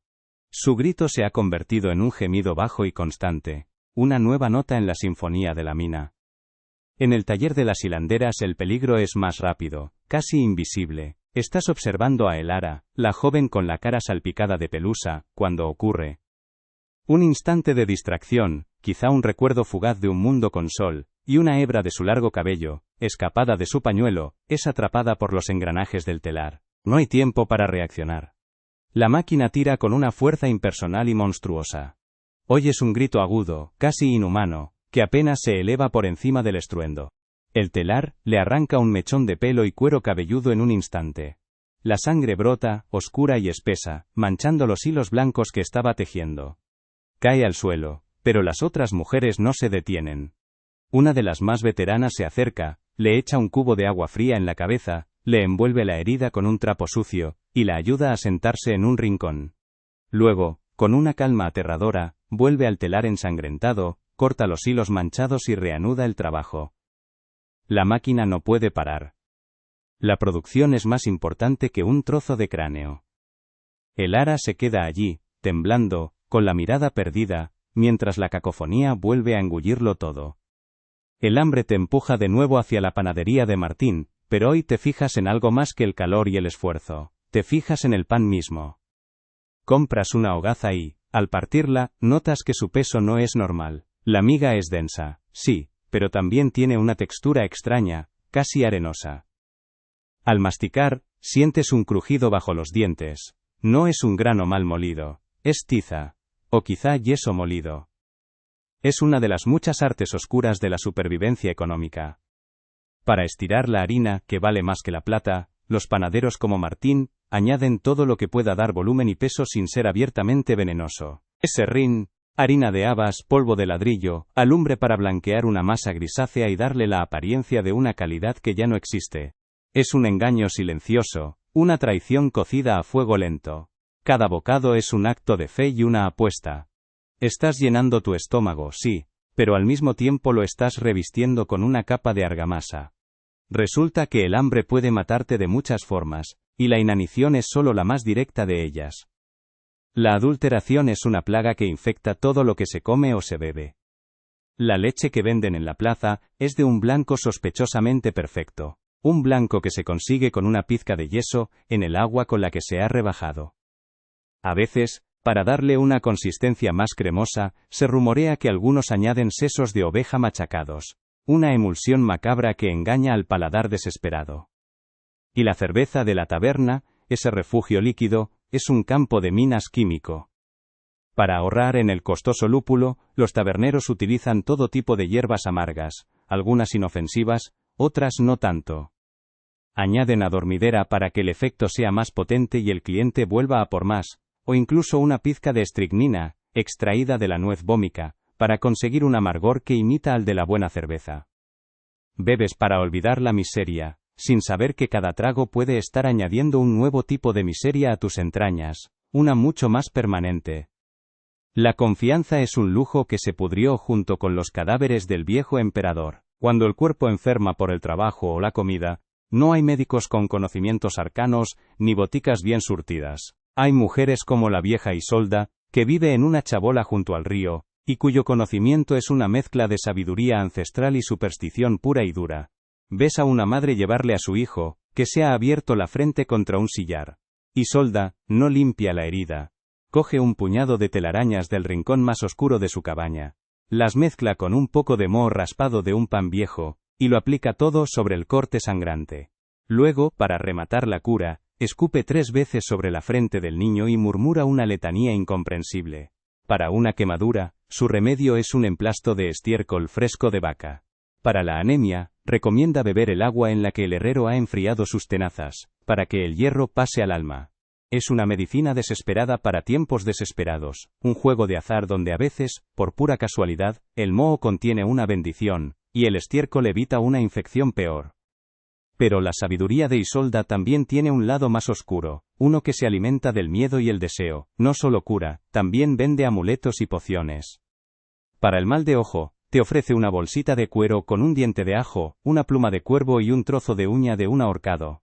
Speaker 1: Su grito se ha convertido en un gemido bajo y constante, una nueva nota en la sinfonía de la mina. En el taller de las hilanderas el peligro es más rápido, casi invisible. Estás observando a Elara, la joven con la cara salpicada de pelusa, cuando ocurre. Un instante de distracción, quizá un recuerdo fugaz de un mundo con sol, y una hebra de su largo cabello, escapada de su pañuelo, es atrapada por los engranajes del telar. No hay tiempo para reaccionar. La máquina tira con una fuerza impersonal y monstruosa. Oyes un grito agudo, casi inhumano, que apenas se eleva por encima del estruendo. El telar le arranca un mechón de pelo y cuero cabelludo en un instante. La sangre brota, oscura y espesa, manchando los hilos blancos que estaba tejiendo. Cae al suelo, pero las otras mujeres no se detienen. Una de las más veteranas se acerca, le echa un cubo de agua fría en la cabeza, le envuelve la herida con un trapo sucio, y la ayuda a sentarse en un rincón. Luego, con una calma aterradora, vuelve al telar ensangrentado, corta los hilos manchados y reanuda el trabajo. La máquina no puede parar. La producción es más importante que un trozo de cráneo. Elara se queda allí, temblando, con la mirada perdida, mientras la cacofonía vuelve a engullirlo todo. El hambre te empuja de nuevo hacia la panadería de Martín, pero hoy te fijas en algo más que el calor y el esfuerzo. Te fijas en el pan mismo. Compras una hogaza y, al partirla, notas que su peso no es normal. La miga es densa, sí, pero también tiene una textura extraña, casi arenosa. Al masticar, sientes un crujido bajo los dientes. No es un grano mal molido, es tiza, o quizá yeso molido. Es una de las muchas artes oscuras de la supervivencia económica. Para estirar la harina, que vale más que la plata, los panaderos como Martín añaden todo lo que pueda dar volumen y peso sin ser abiertamente venenoso. Es serrín, harina de habas, polvo de ladrillo, alumbre para blanquear una masa grisácea y darle la apariencia de una calidad que ya no existe. Es un engaño silencioso, una traición cocida a fuego lento. Cada bocado es un acto de fe y una apuesta. Estás llenando tu estómago, sí, pero al mismo tiempo lo estás revistiendo con una capa de argamasa. Resulta que el hambre puede matarte de muchas formas, y la inanición es solo la más directa de ellas. La adulteración es una plaga que infecta todo lo que se come o se bebe. La leche que venden en la plaza es de un blanco sospechosamente perfecto, un blanco que se consigue con una pizca de yeso en el agua con la que se ha rebajado. A veces, para darle una consistencia más cremosa, se rumorea que algunos añaden sesos de oveja machacados, una emulsión macabra que engaña al paladar desesperado. Y la cerveza de la taberna, ese refugio líquido, es un campo de minas químico. Para ahorrar en el costoso lúpulo, los taberneros utilizan todo tipo de hierbas amargas, algunas inofensivas, otras no tanto. Añaden adormidera para que el efecto sea más potente y el cliente vuelva a por más, o incluso una pizca de estricnina, extraída de la nuez vómica, para conseguir un amargor que imita al de la buena cerveza. Bebes para olvidar la miseria, sin saber que cada trago puede estar añadiendo un nuevo tipo de miseria a tus entrañas, una mucho más permanente. La confianza es un lujo que se pudrió junto con los cadáveres del viejo emperador. Cuando el cuerpo enferma por el trabajo o la comida, no hay médicos con conocimientos arcanos, ni boticas bien surtidas. Hay mujeres como la vieja Isolda, que vive en una chabola junto al río, y cuyo conocimiento es una mezcla de sabiduría ancestral y superstición pura y dura. Ves a una madre llevarle a su hijo, que se ha abierto la frente contra un sillar. Isolda no limpia la herida. Coge un puñado de telarañas del rincón más oscuro de su cabaña. Las mezcla con un poco de moho raspado de un pan viejo, y lo aplica todo sobre el corte sangrante. Luego, para rematar la cura, escupe 3 veces sobre la frente del niño y murmura una letanía incomprensible. Para una quemadura, su remedio es un emplasto de estiércol fresco de vaca. Para la anemia, recomienda beber el agua en la que el herrero ha enfriado sus tenazas, para que el hierro pase al alma. Es una medicina desesperada para tiempos desesperados, un juego de azar donde a veces, por pura casualidad, el moho contiene una bendición, y el estiércol evita una infección peor. Pero la sabiduría de Isolda también tiene un lado más oscuro, uno que se alimenta del miedo y el deseo, no solo cura, también vende amuletos y pociones. Para el mal de ojo, te ofrece una bolsita de cuero con un diente de ajo, una pluma de cuervo y un trozo de uña de un ahorcado.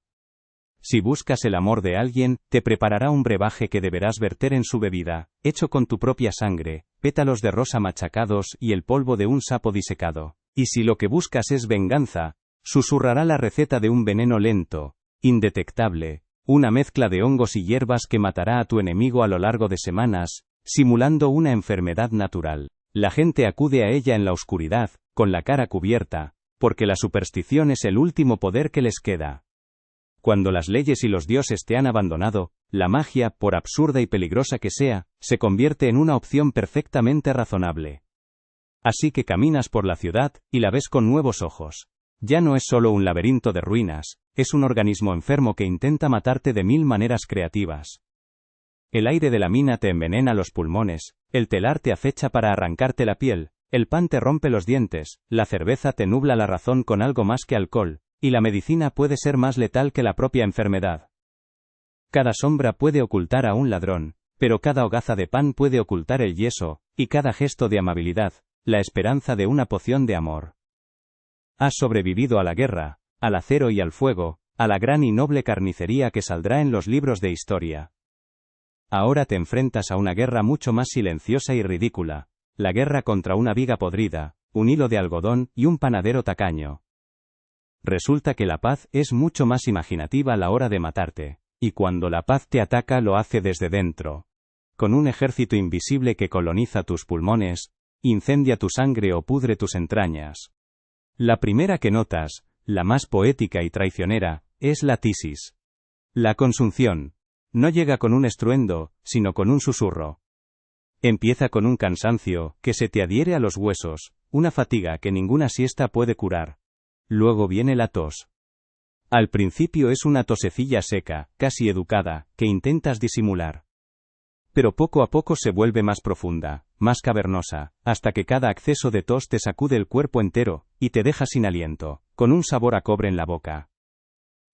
Speaker 1: Si buscas el amor de alguien, te preparará un brebaje que deberás verter en su bebida, hecho con tu propia sangre, pétalos de rosa machacados y el polvo de un sapo disecado. Y si lo que buscas es venganza, susurrará la receta de un veneno lento, indetectable, una mezcla de hongos y hierbas que matará a tu enemigo a lo largo de semanas, simulando una enfermedad natural. La gente acude a ella en la oscuridad, con la cara cubierta, porque la superstición es el último poder que les queda. Cuando las leyes y los dioses te han abandonado, la magia, por absurda y peligrosa que sea, se convierte en una opción perfectamente razonable. Así que caminas por la ciudad, y la ves con nuevos ojos. Ya no es solo un laberinto de ruinas, es un organismo enfermo que intenta matarte de 1000 maneras creativas. El aire de la mina te envenena los pulmones, el telar te acecha para arrancarte la piel, el pan te rompe los dientes, la cerveza te nubla la razón con algo más que alcohol, y la medicina puede ser más letal que la propia enfermedad. Cada sombra puede ocultar a un ladrón, pero cada hogaza de pan puede ocultar el yeso, y cada gesto de amabilidad, la esperanza de una poción de amor. Has sobrevivido a la guerra, al acero y al fuego, a la gran y noble carnicería que saldrá en los libros de historia. Ahora te enfrentas a una guerra mucho más silenciosa y ridícula, la guerra contra una viga podrida, un hilo de algodón y un panadero tacaño. Resulta que la paz es mucho más imaginativa a la hora de matarte, y cuando la paz te ataca lo hace desde dentro. Con un ejército invisible que coloniza tus pulmones, incendia tu sangre o pudre tus entrañas. La primera que notas, la más poética y traicionera, es la tisis. La consunción. No llega con un estruendo, sino con un susurro. Empieza con un cansancio, que se te adhiere a los huesos, una fatiga que ninguna siesta puede curar. Luego viene la tos. Al principio es una tosecilla seca, casi educada, que intentas disimular. Pero poco a poco se vuelve más profunda, más cavernosa, hasta que cada acceso de tos te sacude el cuerpo entero, y te deja sin aliento, con un sabor a cobre en la boca.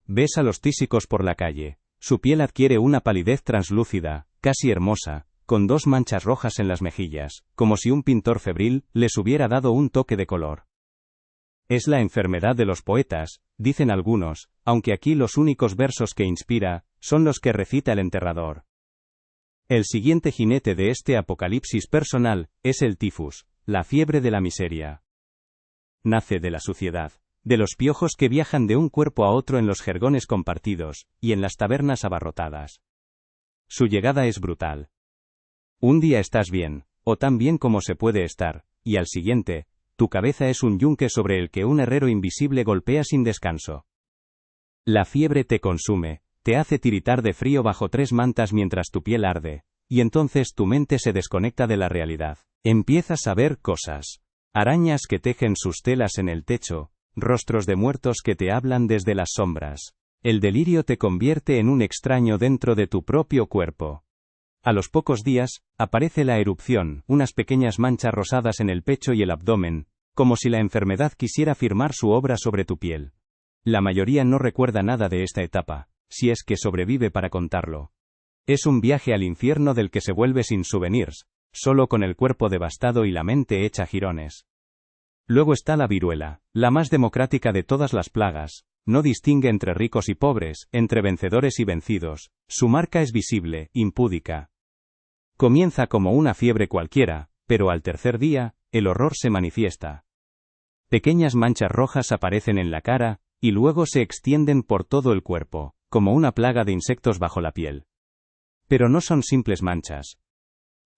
Speaker 1: Ves a los tísicos por la calle. Su piel adquiere una palidez translúcida, casi hermosa, con 2 manchas rojas en las mejillas, como si un pintor febril les hubiera dado un toque de color. Es la enfermedad de los poetas, dicen algunos, aunque aquí los únicos versos que inspira son los que recita el enterrador. El siguiente jinete de este apocalipsis personal es el tifus, la fiebre de la miseria. Nace de la suciedad, de los piojos que viajan de un cuerpo a otro en los jergones compartidos, y en las tabernas abarrotadas. Su llegada es brutal. Un día estás bien, o tan bien como se puede estar, y al siguiente, tu cabeza es un yunque sobre el que un herrero invisible golpea sin descanso. La fiebre te consume, te hace tiritar de frío bajo 3 mantas mientras tu piel arde, y entonces tu mente se desconecta de la realidad. Empiezas a ver cosas. Arañas que tejen sus telas en el techo, rostros de muertos que te hablan desde las sombras. El delirio te convierte en un extraño dentro de tu propio cuerpo. A los pocos días, aparece la erupción, unas pequeñas manchas rosadas en el pecho y el abdomen, como si la enfermedad quisiera firmar su obra sobre tu piel. La mayoría no recuerda nada de esta etapa, si es que sobrevive para contarlo. Es un viaje al infierno del que se vuelve sin souvenirs, solo con el cuerpo devastado y la mente hecha jirones. Luego está la viruela, la más democrática de todas las plagas, no distingue entre ricos y pobres, entre vencedores y vencidos, su marca es visible, impúdica. Comienza como una fiebre cualquiera, pero al tercer día, el horror se manifiesta. Pequeñas manchas rojas aparecen en la cara, y luego se extienden por todo el cuerpo, como una plaga de insectos bajo la piel. Pero no son simples manchas.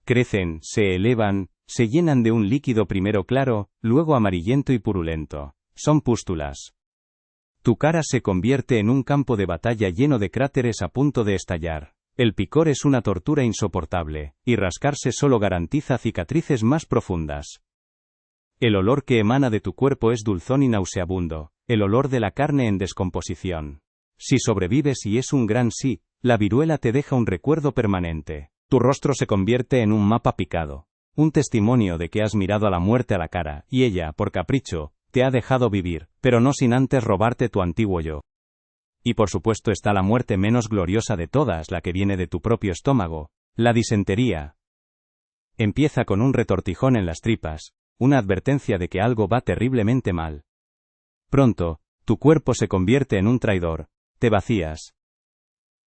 Speaker 1: Crecen, se elevan, se llenan de un líquido primero claro, luego amarillento y purulento. Son pústulas. Tu cara se convierte en un campo de batalla lleno de cráteres a punto de estallar. El picor es una tortura insoportable, y rascarse solo garantiza cicatrices más profundas. El olor que emana de tu cuerpo es dulzón y nauseabundo, el olor de la carne en descomposición. Si sobrevives y es un gran sí, la viruela te deja un recuerdo permanente. Tu rostro se convierte en un mapa picado, un testimonio de que has mirado a la muerte a la cara, y ella, por capricho, te ha dejado vivir, pero no sin antes robarte tu antiguo yo. Y por supuesto está la muerte menos gloriosa de todas, la que viene de tu propio estómago, la disentería. Empieza con un retortijón en las tripas, una advertencia de que algo va terriblemente mal. Pronto, tu cuerpo se convierte en un traidor, te vacías.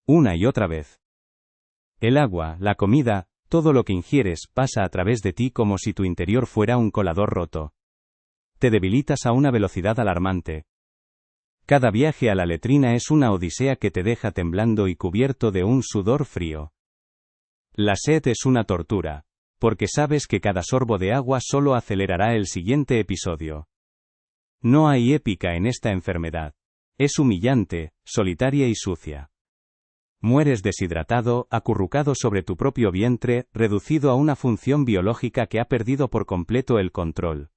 Speaker 1: Una y otra vez. El agua, la comida, todo lo que ingieres pasa a través de ti como si tu interior fuera un colador roto. Te debilitas a una velocidad alarmante. Cada viaje a la letrina es una odisea que te deja temblando y cubierto de un sudor frío. La sed es una tortura, porque sabes que cada sorbo de agua solo acelerará el siguiente episodio. No hay épica en esta enfermedad. Es humillante, solitaria y sucia. Mueres deshidratado, acurrucado sobre tu propio vientre, reducido a una función biológica que ha perdido por completo el control.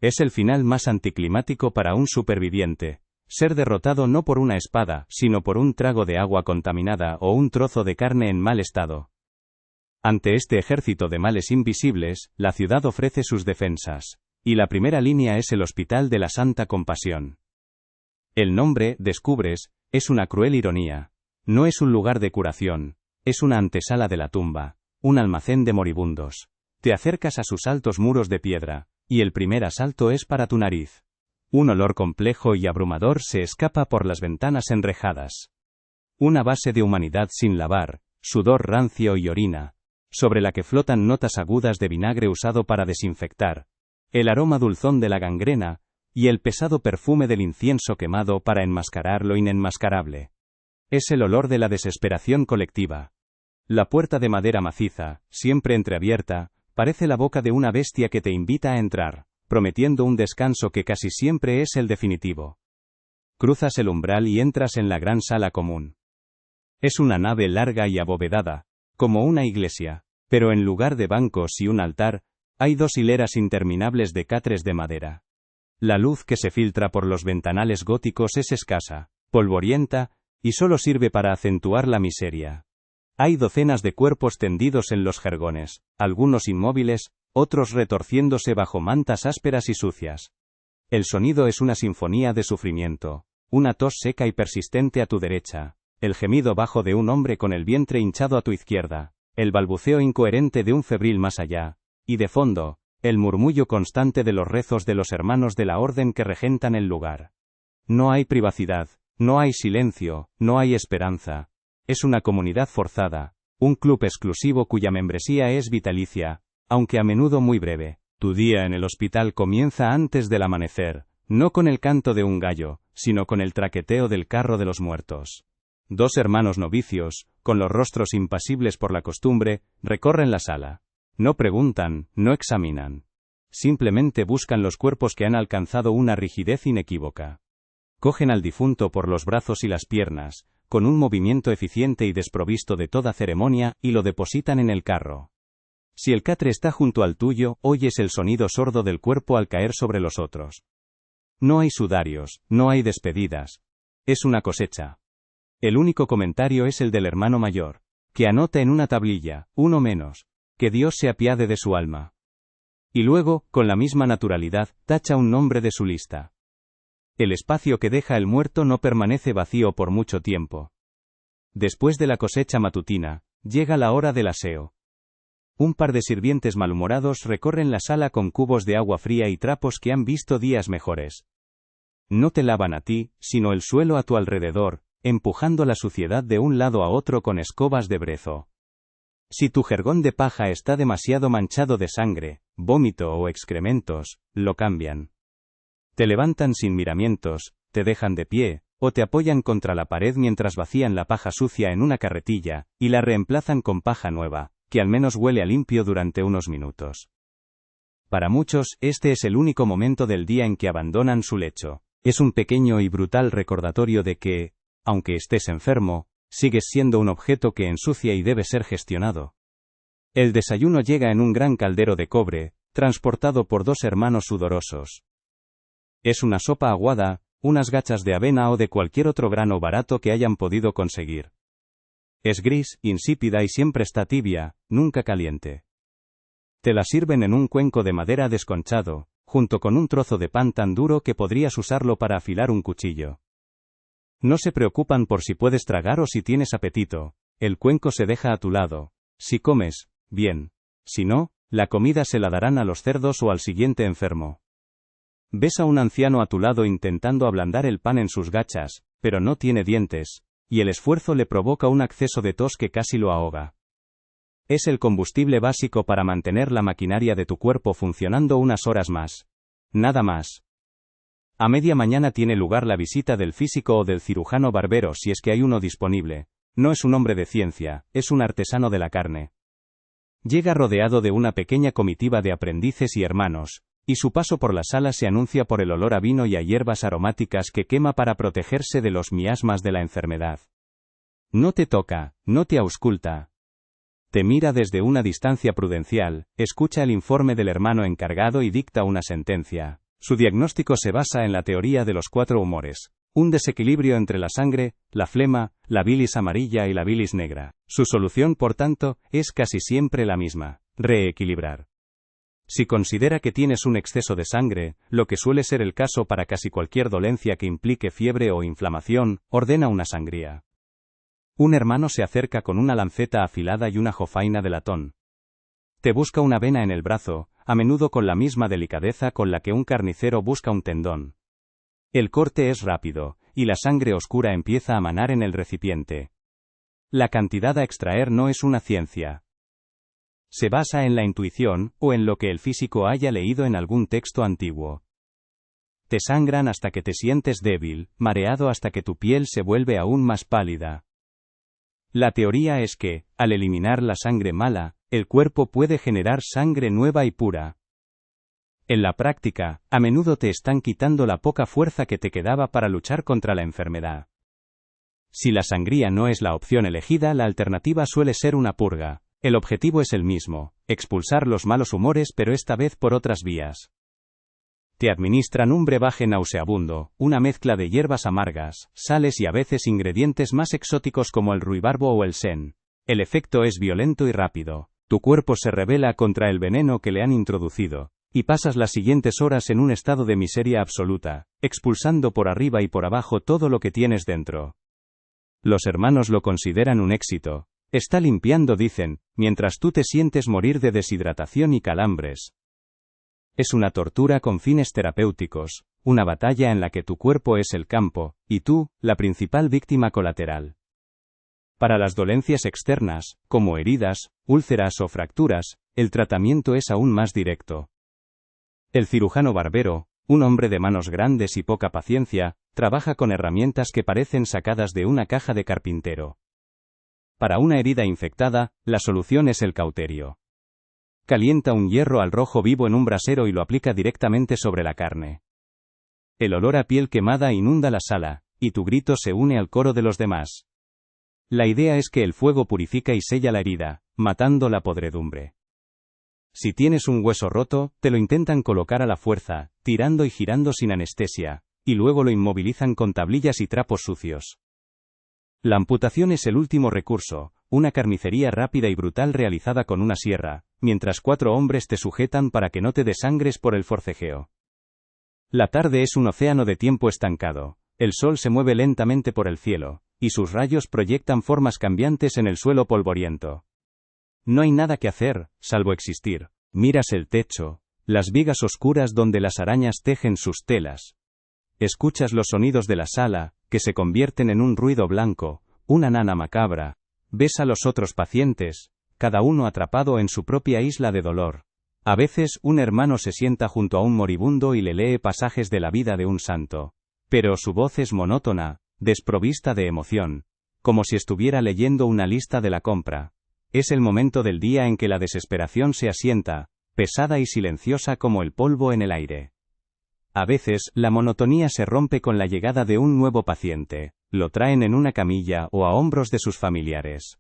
Speaker 1: Es el final más anticlimático para un superviviente. Ser derrotado no por una espada, sino por un trago de agua contaminada o un trozo de carne en mal estado. Ante este ejército de males invisibles, la ciudad ofrece sus defensas. Y la primera línea es el Hospital de la Santa Compasión. El nombre, descubres, es una cruel ironía. No es un lugar de curación, es una antesala de la tumba, un almacén de moribundos. Te acercas a sus altos muros de piedra, y el primer asalto es para tu nariz. Un olor complejo y abrumador se escapa por las ventanas enrejadas. Una base de humanidad sin lavar, sudor rancio y orina, sobre la que flotan notas agudas de vinagre usado para desinfectar, el aroma dulzón de la gangrena, y el pesado perfume del incienso quemado para enmascarar lo inenmascarable. Es el olor de la desesperación colectiva. La puerta de madera maciza, siempre entreabierta, parece la boca de una bestia que te invita a entrar, prometiendo un descanso que casi siempre es el definitivo. Cruzas el umbral y entras en la gran sala común. Es una nave larga y abovedada, como una iglesia, pero en lugar de bancos y un altar, hay 2 hileras interminables de catres de madera. La luz que se filtra por los ventanales góticos es escasa, polvorienta, y solo sirve para acentuar la miseria. Hay docenas de cuerpos tendidos en los jergones, algunos inmóviles, otros retorciéndose bajo mantas ásperas y sucias. El sonido es una sinfonía de sufrimiento, una tos seca y persistente a tu derecha, el gemido bajo de un hombre con el vientre hinchado a tu izquierda, el balbuceo incoherente de un febril más allá, y de fondo, el murmullo constante de los rezos de los hermanos de la orden que regentan el lugar. No hay privacidad, no hay silencio, no hay esperanza. Es una comunidad forzada, un club exclusivo cuya membresía es vitalicia, aunque a menudo muy breve. Tu día en el hospital comienza antes del amanecer, no con el canto de un gallo, sino con el traqueteo del carro de los muertos. 2 hermanos novicios, con los rostros impasibles por la costumbre, recorren la sala. No preguntan, no examinan. Simplemente buscan los cuerpos que han alcanzado una rigidez inequívoca. Cogen al difunto por los brazos y las piernas, con un movimiento eficiente y desprovisto de toda ceremonia, y lo depositan en el carro. Si el catre está junto al tuyo, oyes el sonido sordo del cuerpo al caer sobre los otros. No hay sudarios, no hay despedidas. Es una cosecha. El único comentario es el del hermano mayor, que anota en una tablilla, uno menos, que Dios se apiade de su alma. Y luego, con la misma naturalidad, tacha un nombre de su lista. El espacio que deja el muerto no permanece vacío por mucho tiempo. Después de la cosecha matutina, llega la hora del aseo. Un par de sirvientes malhumorados recorren la sala con cubos de agua fría y trapos que han visto días mejores. No te lavan a ti, sino el suelo a tu alrededor, empujando la suciedad de un lado a otro con escobas de brezo. Si tu jergón de paja está demasiado manchado de sangre, vómito o excrementos, lo cambian. Te levantan sin miramientos, te dejan de pie, o te apoyan contra la pared mientras vacían la paja sucia en una carretilla, y la reemplazan con paja nueva, que al menos huele a limpio durante unos minutos. Para muchos, este es el único momento del día en que abandonan su lecho. Es un pequeño y brutal recordatorio de que, aunque estés enfermo, sigues siendo un objeto que ensucia y debe ser gestionado. El desayuno llega en un gran caldero de cobre, transportado por 2 hermanos sudorosos. Es una sopa aguada, unas gachas de avena o de cualquier otro grano barato que hayan podido conseguir. Es gris, insípida y siempre está tibia, nunca caliente. Te la sirven en un cuenco de madera desconchado, junto con un trozo de pan tan duro que podrías usarlo para afilar un cuchillo. No se preocupan por si puedes tragar o si tienes apetito, el cuenco se deja a tu lado. Si comes, bien. Si no, la comida se la darán a los cerdos o al siguiente enfermo. Ves a un anciano a tu lado intentando ablandar el pan en sus gachas, pero no tiene dientes, y el esfuerzo le provoca un acceso de tos que casi lo ahoga. Es el combustible básico para mantener la maquinaria de tu cuerpo funcionando unas horas más. Nada más. A media mañana tiene lugar la visita del físico o del cirujano barbero si es que hay uno disponible. No es un hombre de ciencia, es un artesano de la carne. Llega rodeado de una pequeña comitiva de aprendices y hermanos, y su paso por la sala se anuncia por el olor a vino y a hierbas aromáticas que quema para protegerse de los miasmas de la enfermedad. No te toca, no te ausculta. Te mira desde una distancia prudencial, escucha el informe del hermano encargado y dicta una sentencia. Su diagnóstico se basa en la teoría de los 4 humores. Un desequilibrio entre la sangre, la flema, la bilis amarilla y la bilis negra. Su solución, por tanto, es casi siempre la misma: reequilibrar. Si considera que tienes un exceso de sangre, lo que suele ser el caso para casi cualquier dolencia que implique fiebre o inflamación, ordena una sangría. Un hermano se acerca con una lanceta afilada y una jofaina de latón. Te busca una vena en el brazo, a menudo con la misma delicadeza con la que un carnicero busca un tendón. El corte es rápido, y la sangre oscura empieza a manar en el recipiente. La cantidad a extraer no es una ciencia. Se basa en la intuición, o en lo que el físico haya leído en algún texto antiguo. Te sangran hasta que te sientes débil, mareado hasta que tu piel se vuelve aún más pálida. La teoría es que, al eliminar la sangre mala, el cuerpo puede generar sangre nueva y pura. En la práctica, a menudo te están quitando la poca fuerza que te quedaba para luchar contra la enfermedad. Si la sangría no es la opción elegida, la alternativa suele ser una purga. El objetivo es el mismo: expulsar los malos humores, pero esta vez por otras vías. Te administran un brebaje nauseabundo, una mezcla de hierbas amargas, sales y a veces ingredientes más exóticos como el ruibarbo o el sen. El efecto es violento y rápido. Tu cuerpo se rebela contra el veneno que le han introducido, y pasas las siguientes horas en un estado de miseria absoluta, expulsando por arriba y por abajo todo lo que tienes dentro. Los hermanos lo consideran un éxito. Está limpiando, dicen, mientras tú te sientes morir de deshidratación y calambres. Es una tortura con fines terapéuticos, una batalla en la que tu cuerpo es el campo, y tú, la principal víctima colateral. Para las dolencias externas, como heridas, úlceras o fracturas, el tratamiento es aún más directo. El cirujano barbero, un hombre de manos grandes y poca paciencia, trabaja con herramientas que parecen sacadas de una caja de carpintero. Para una herida infectada, la solución es el cauterio. Calienta un hierro al rojo vivo en un brasero y lo aplica directamente sobre la carne. El olor a piel quemada inunda la sala, y tu grito se une al coro de los demás. La idea es que el fuego purifica y sella la herida, matando la podredumbre. Si tienes un hueso roto, te lo intentan colocar a la fuerza, tirando y girando sin anestesia, y luego lo inmovilizan con tablillas y trapos sucios. La amputación es el último recurso, una carnicería rápida y brutal realizada con una sierra, mientras 4 hombres te sujetan para que no te desangres por el forcejeo. La tarde es un océano de tiempo estancado, el sol se mueve lentamente por el cielo, y sus rayos proyectan formas cambiantes en el suelo polvoriento. No hay nada que hacer, salvo existir. Miras el techo, las vigas oscuras donde las arañas tejen sus telas. Escuchas los sonidos de la sala, que se convierten en un ruido blanco, una nana macabra. Ves a los otros pacientes, cada uno atrapado en su propia isla de dolor. A veces un hermano se sienta junto a un moribundo y le lee pasajes de la vida de un santo. Pero su voz es monótona, desprovista de emoción, como si estuviera leyendo una lista de la compra. Es el momento del día en que la desesperación se asienta, pesada y silenciosa como el polvo en el aire. A veces, la monotonía se rompe con la llegada de un nuevo paciente. Lo traen en una camilla o a hombros de sus familiares.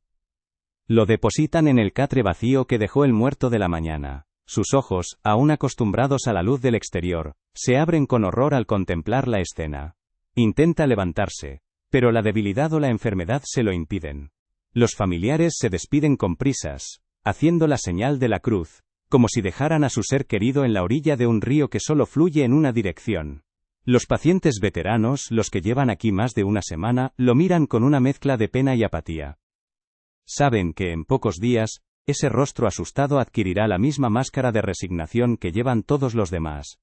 Speaker 1: Lo depositan en el catre vacío que dejó el muerto de la mañana. Sus ojos, aún acostumbrados a la luz del exterior, se abren con horror al contemplar la escena. Intenta levantarse, pero la debilidad o la enfermedad se lo impiden. Los familiares se despiden con prisas, haciendo la señal de la cruz, como si dejaran a su ser querido en la orilla de un río que solo fluye en una dirección. Los pacientes veteranos, los que llevan aquí más de una semana, lo miran con una mezcla de pena y apatía. Saben que en pocos días, ese rostro asustado adquirirá la misma máscara de resignación que llevan todos los demás.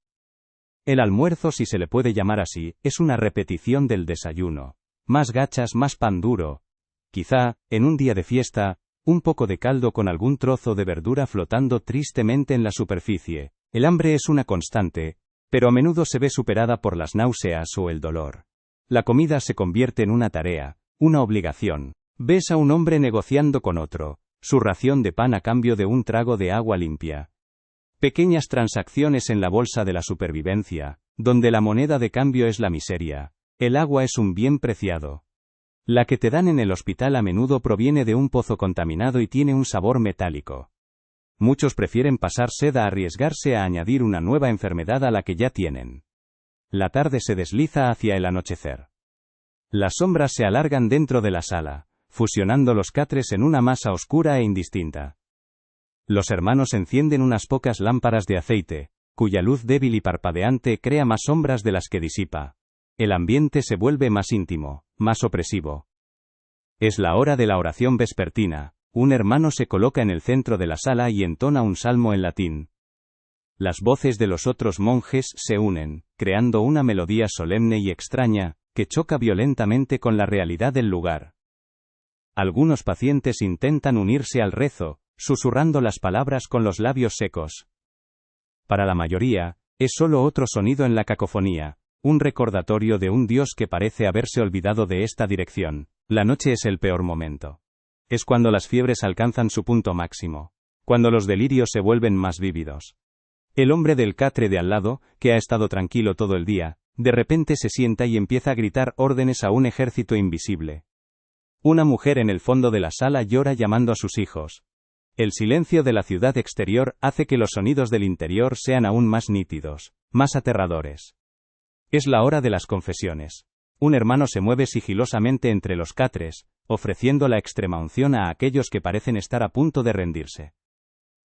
Speaker 1: El almuerzo, si se le puede llamar así, es una repetición del desayuno. Más gachas, más pan duro. Quizá, en un día de fiesta, un poco de caldo con algún trozo de verdura flotando tristemente en la superficie. El hambre es una constante, pero a menudo se ve superada por las náuseas o el dolor. La comida se convierte en una tarea, una obligación. Ves a un hombre negociando con otro, su ración de pan a cambio de un trago de agua limpia. Pequeñas transacciones en la bolsa de la supervivencia, donde la moneda de cambio es la miseria. El agua es un bien preciado. La que te dan en el hospital a menudo proviene de un pozo contaminado y tiene un sabor metálico. Muchos prefieren pasar sed a arriesgarse a añadir una nueva enfermedad a la que ya tienen. La tarde se desliza hacia el anochecer. Las sombras se alargan dentro de la sala, fusionando los catres en una masa oscura e indistinta. Los hermanos encienden unas pocas lámparas de aceite, cuya luz débil y parpadeante crea más sombras de las que disipa. El ambiente se vuelve más íntimo, más opresivo. Es la hora de la oración vespertina. Un hermano se coloca en el centro de la sala y entona un salmo en latín. Las voces de los otros monjes se unen, creando una melodía solemne y extraña, que choca violentamente con la realidad del lugar. Algunos pacientes intentan unirse al rezo, susurrando las palabras con los labios secos. Para la mayoría, es solo otro sonido en la cacofonía, un recordatorio de un Dios que parece haberse olvidado de esta dirección. La noche es el peor momento. Es cuando las fiebres alcanzan su punto máximo, cuando los delirios se vuelven más vívidos. El hombre del catre de al lado, que ha estado tranquilo todo el día, de repente se sienta y empieza a gritar órdenes a un ejército invisible. Una mujer en el fondo de la sala llora llamando a sus hijos. El silencio de la ciudad exterior hace que los sonidos del interior sean aún más nítidos, más aterradores. Es la hora de las confesiones. Un hermano se mueve sigilosamente entre los catres, ofreciendo la extremaunción a aquellos que parecen estar a punto de rendirse.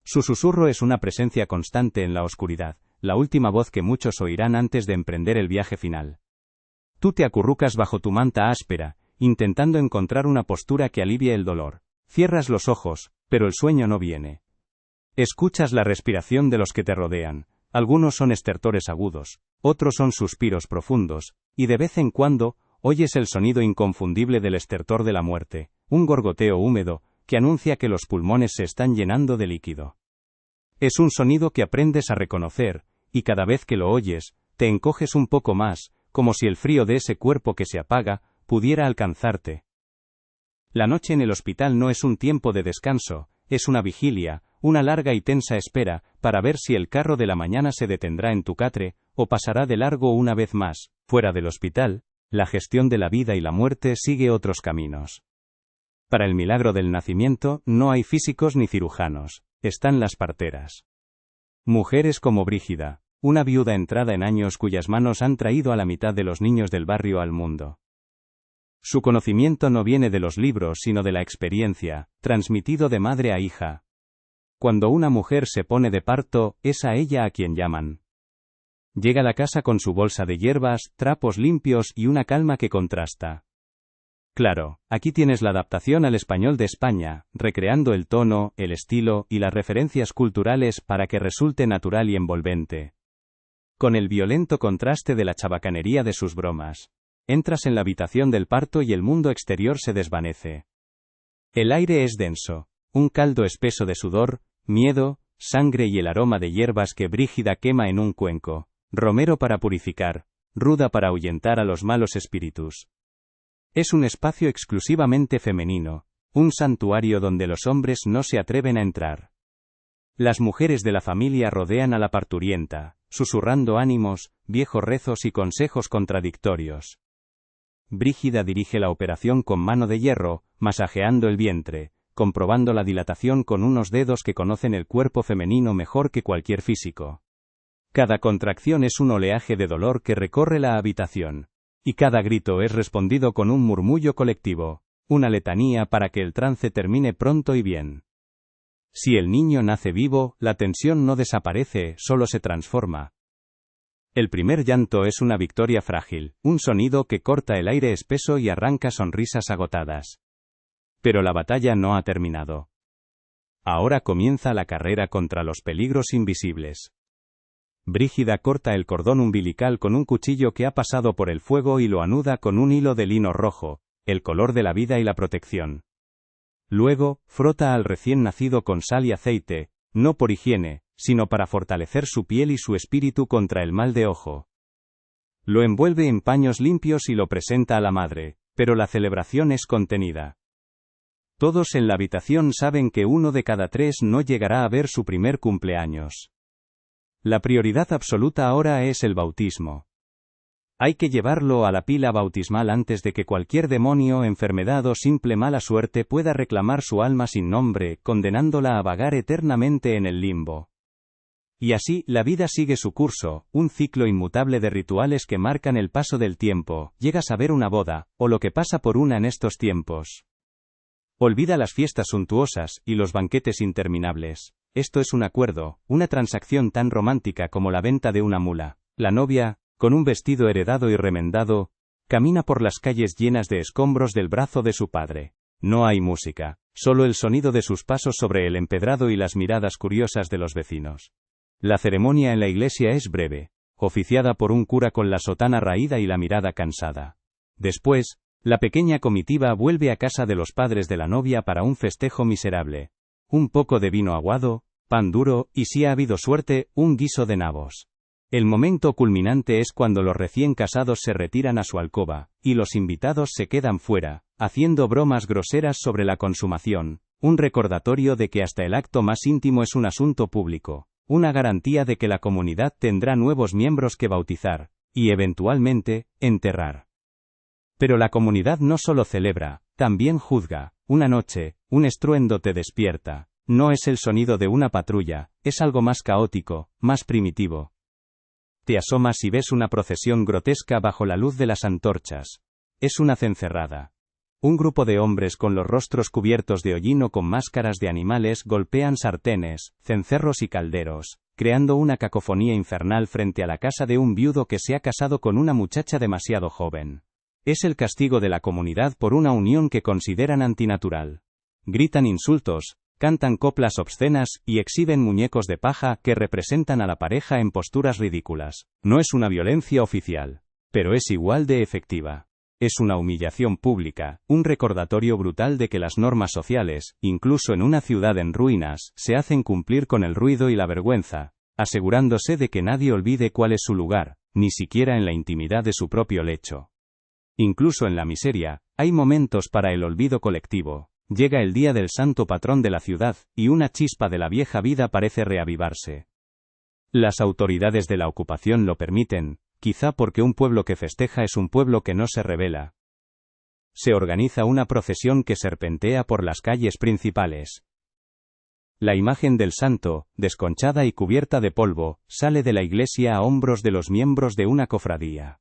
Speaker 1: Su susurro es una presencia constante en la oscuridad, la última voz que muchos oirán antes de emprender el viaje final. Tú te acurrucas bajo tu manta áspera, intentando encontrar una postura que alivie el dolor. Cierras los ojos, pero el sueño no viene. Escuchas la respiración de los que te rodean. Algunos son estertores agudos, otros son suspiros profundos, y de vez en cuando, oyes el sonido inconfundible del estertor de la muerte, un gorgoteo húmedo, que anuncia que los pulmones se están llenando de líquido. Es un sonido que aprendes a reconocer, y cada vez que lo oyes, te encoges un poco más, como si el frío de ese cuerpo que se apaga, pudiera alcanzarte. La noche en el hospital no es un tiempo de descanso, es una vigilia, una larga y tensa espera, para ver si el carro de la mañana se detendrá en tu catre, o pasará de largo una vez más. Fuera del hospital, la gestión de la vida y la muerte sigue otros caminos. Para el milagro del nacimiento, no hay físicos ni cirujanos, están las parteras. Mujeres como Brígida, una viuda entrada en años cuyas manos han traído a la mitad de los niños del barrio al mundo. Su conocimiento no viene de los libros sino de la experiencia, transmitido de madre a hija. Cuando una mujer se pone de parto, es a ella a quien llaman. Llega a la casa con su bolsa de hierbas, trapos limpios y una calma que contrasta. Claro, aquí tienes la adaptación al español de España, recreando el tono, el estilo y las referencias culturales para que resulte natural y envolvente. Con el violento contraste de la chabacanería de sus bromas. Entras en la habitación del parto y el mundo exterior se desvanece. El aire es denso, un caldo espeso de sudor, miedo, sangre y el aroma de hierbas que Brígida quema en un cuenco, romero para purificar, ruda para ahuyentar a los malos espíritus. Es un espacio exclusivamente femenino, un santuario donde los hombres no se atreven a entrar. Las mujeres de la familia rodean a la parturienta, susurrando ánimos, viejos rezos y consejos contradictorios. Brígida dirige la operación con mano de hierro, masajeando el vientre, comprobando la dilatación con unos dedos que conocen el cuerpo femenino mejor que cualquier físico. Cada contracción es un oleaje de dolor que recorre la habitación, y cada grito es respondido con un murmullo colectivo, una letanía para que el trance termine pronto y bien. Si el niño nace vivo, la tensión no desaparece, solo se transforma. El primer llanto es una victoria frágil, un sonido que corta el aire espeso y arranca sonrisas agotadas. Pero la batalla no ha terminado. Ahora comienza la carrera contra los peligros invisibles. Brígida corta el cordón umbilical con un cuchillo que ha pasado por el fuego y lo anuda con un hilo de lino rojo, el color de la vida y la protección. Luego, frota al recién nacido con sal y aceite, no por higiene, sino para fortalecer su piel y su espíritu contra el mal de ojo. Lo envuelve en paños limpios y lo presenta a la madre, pero la celebración es contenida. Todos en la habitación saben que 1 de cada 3 no llegará a ver su primer cumpleaños. La prioridad absoluta ahora es el bautismo. Hay que llevarlo a la pila bautismal antes de que cualquier demonio, enfermedad o simple mala suerte pueda reclamar su alma sin nombre, condenándola a vagar eternamente en el limbo. Y así, la vida sigue su curso, un ciclo inmutable de rituales que marcan el paso del tiempo. Llegas a ver una boda, o lo que pasa por una en estos tiempos. Olvida las fiestas suntuosas y los banquetes interminables. Esto es un acuerdo, una transacción tan romántica como la venta de una mula. La novia, con un vestido heredado y remendado, camina por las calles llenas de escombros del brazo de su padre. No hay música, solo el sonido de sus pasos sobre el empedrado y las miradas curiosas de los vecinos. La ceremonia en la iglesia es breve, oficiada por un cura con la sotana raída y la mirada cansada. Después, la pequeña comitiva vuelve a casa de los padres de la novia para un festejo miserable. Un poco de vino aguado, pan duro, y si ha habido suerte, un guiso de nabos. El momento culminante es cuando los recién casados se retiran a su alcoba, y los invitados se quedan fuera, haciendo bromas groseras sobre la consumación, un recordatorio de que hasta el acto más íntimo es un asunto público. Una garantía de que la comunidad tendrá nuevos miembros que bautizar, y eventualmente, enterrar. Pero la comunidad no solo celebra, también juzga. Una noche, un estruendo te despierta. No es el sonido de una patrulla, es algo más caótico, más primitivo. Te asomas y ves una procesión grotesca bajo la luz de las antorchas. Es una cencerrada. Un grupo de hombres con los rostros cubiertos de hollín o con máscaras de animales golpean sartenes, cencerros y calderos, creando una cacofonía infernal frente a la casa de un viudo que se ha casado con una muchacha demasiado joven. Es el castigo de la comunidad por una unión que consideran antinatural. Gritan insultos, cantan coplas obscenas y exhiben muñecos de paja que representan a la pareja en posturas ridículas. No es una violencia oficial, pero es igual de efectiva. Es una humillación pública, un recordatorio brutal de que las normas sociales, incluso en una ciudad en ruinas, se hacen cumplir con el ruido y la vergüenza, asegurándose de que nadie olvide cuál es su lugar, ni siquiera en la intimidad de su propio lecho. Incluso en la miseria, hay momentos para el olvido colectivo. Llega el día del santo patrón de la ciudad, y una chispa de la vieja vida parece reavivarse. Las autoridades de la ocupación lo permiten, quizá porque un pueblo que festeja es un pueblo que no se rebela. Se organiza una procesión que serpentea por las calles principales. La imagen del santo, desconchada y cubierta de polvo, sale de la iglesia a hombros de los miembros de una cofradía.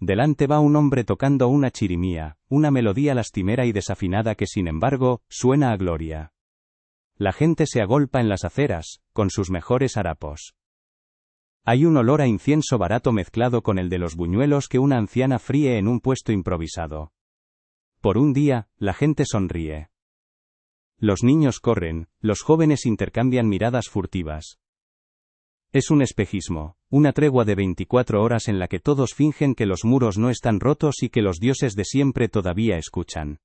Speaker 1: Delante va un hombre tocando una chirimía, una melodía lastimera y desafinada que sin embargo, suena a gloria. La gente se agolpa en las aceras, con sus mejores harapos. Hay un olor a incienso barato mezclado con el de los buñuelos que una anciana fríe en un puesto improvisado. Por un día, la gente sonríe. Los niños corren, los jóvenes intercambian miradas furtivas. Es un espejismo, una tregua de 24 horas en la que todos fingen que los muros no están rotos y que los dioses de siempre todavía escuchan.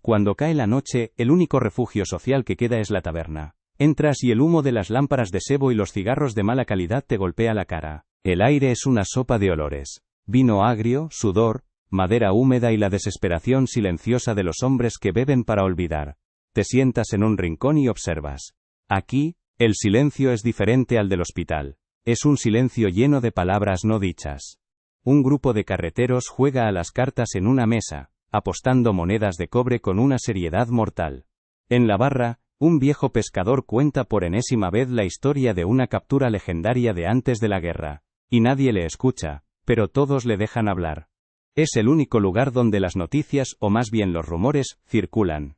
Speaker 1: Cuando cae la noche, el único refugio social que queda es la taberna. Entras y el humo de las lámparas de sebo y los cigarros de mala calidad te golpea la cara. El aire es una sopa de olores. Vino agrio, sudor, madera húmeda y la desesperación silenciosa de los hombres que beben para olvidar. Te sientas en un rincón y observas. Aquí, el silencio es diferente al del hospital. Es un silencio lleno de palabras no dichas. Un grupo de carreteros juega a las cartas en una mesa, apostando monedas de cobre con una seriedad mortal. En la barra, un viejo pescador cuenta por enésima vez la historia de una captura legendaria de antes de la guerra. Y nadie le escucha, pero todos le dejan hablar. Es el único lugar donde las noticias, o más bien los rumores, circulan.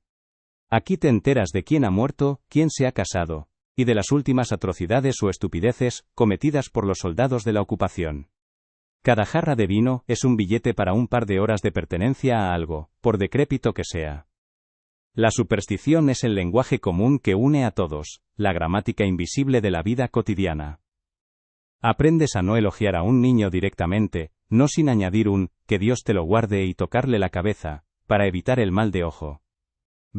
Speaker 1: Aquí te enteras de quién ha muerto, quién se ha casado, y de las últimas atrocidades o estupideces cometidas por los soldados de la ocupación. Cada jarra de vino es un billete para un par de horas de pertenencia a algo, por decrépito que sea. La superstición es el lenguaje común que une a todos, la gramática invisible de la vida cotidiana. Aprendes a no elogiar a un niño directamente, no sin añadir un «que Dios te lo guarde» y tocarle la cabeza, para evitar el mal de ojo.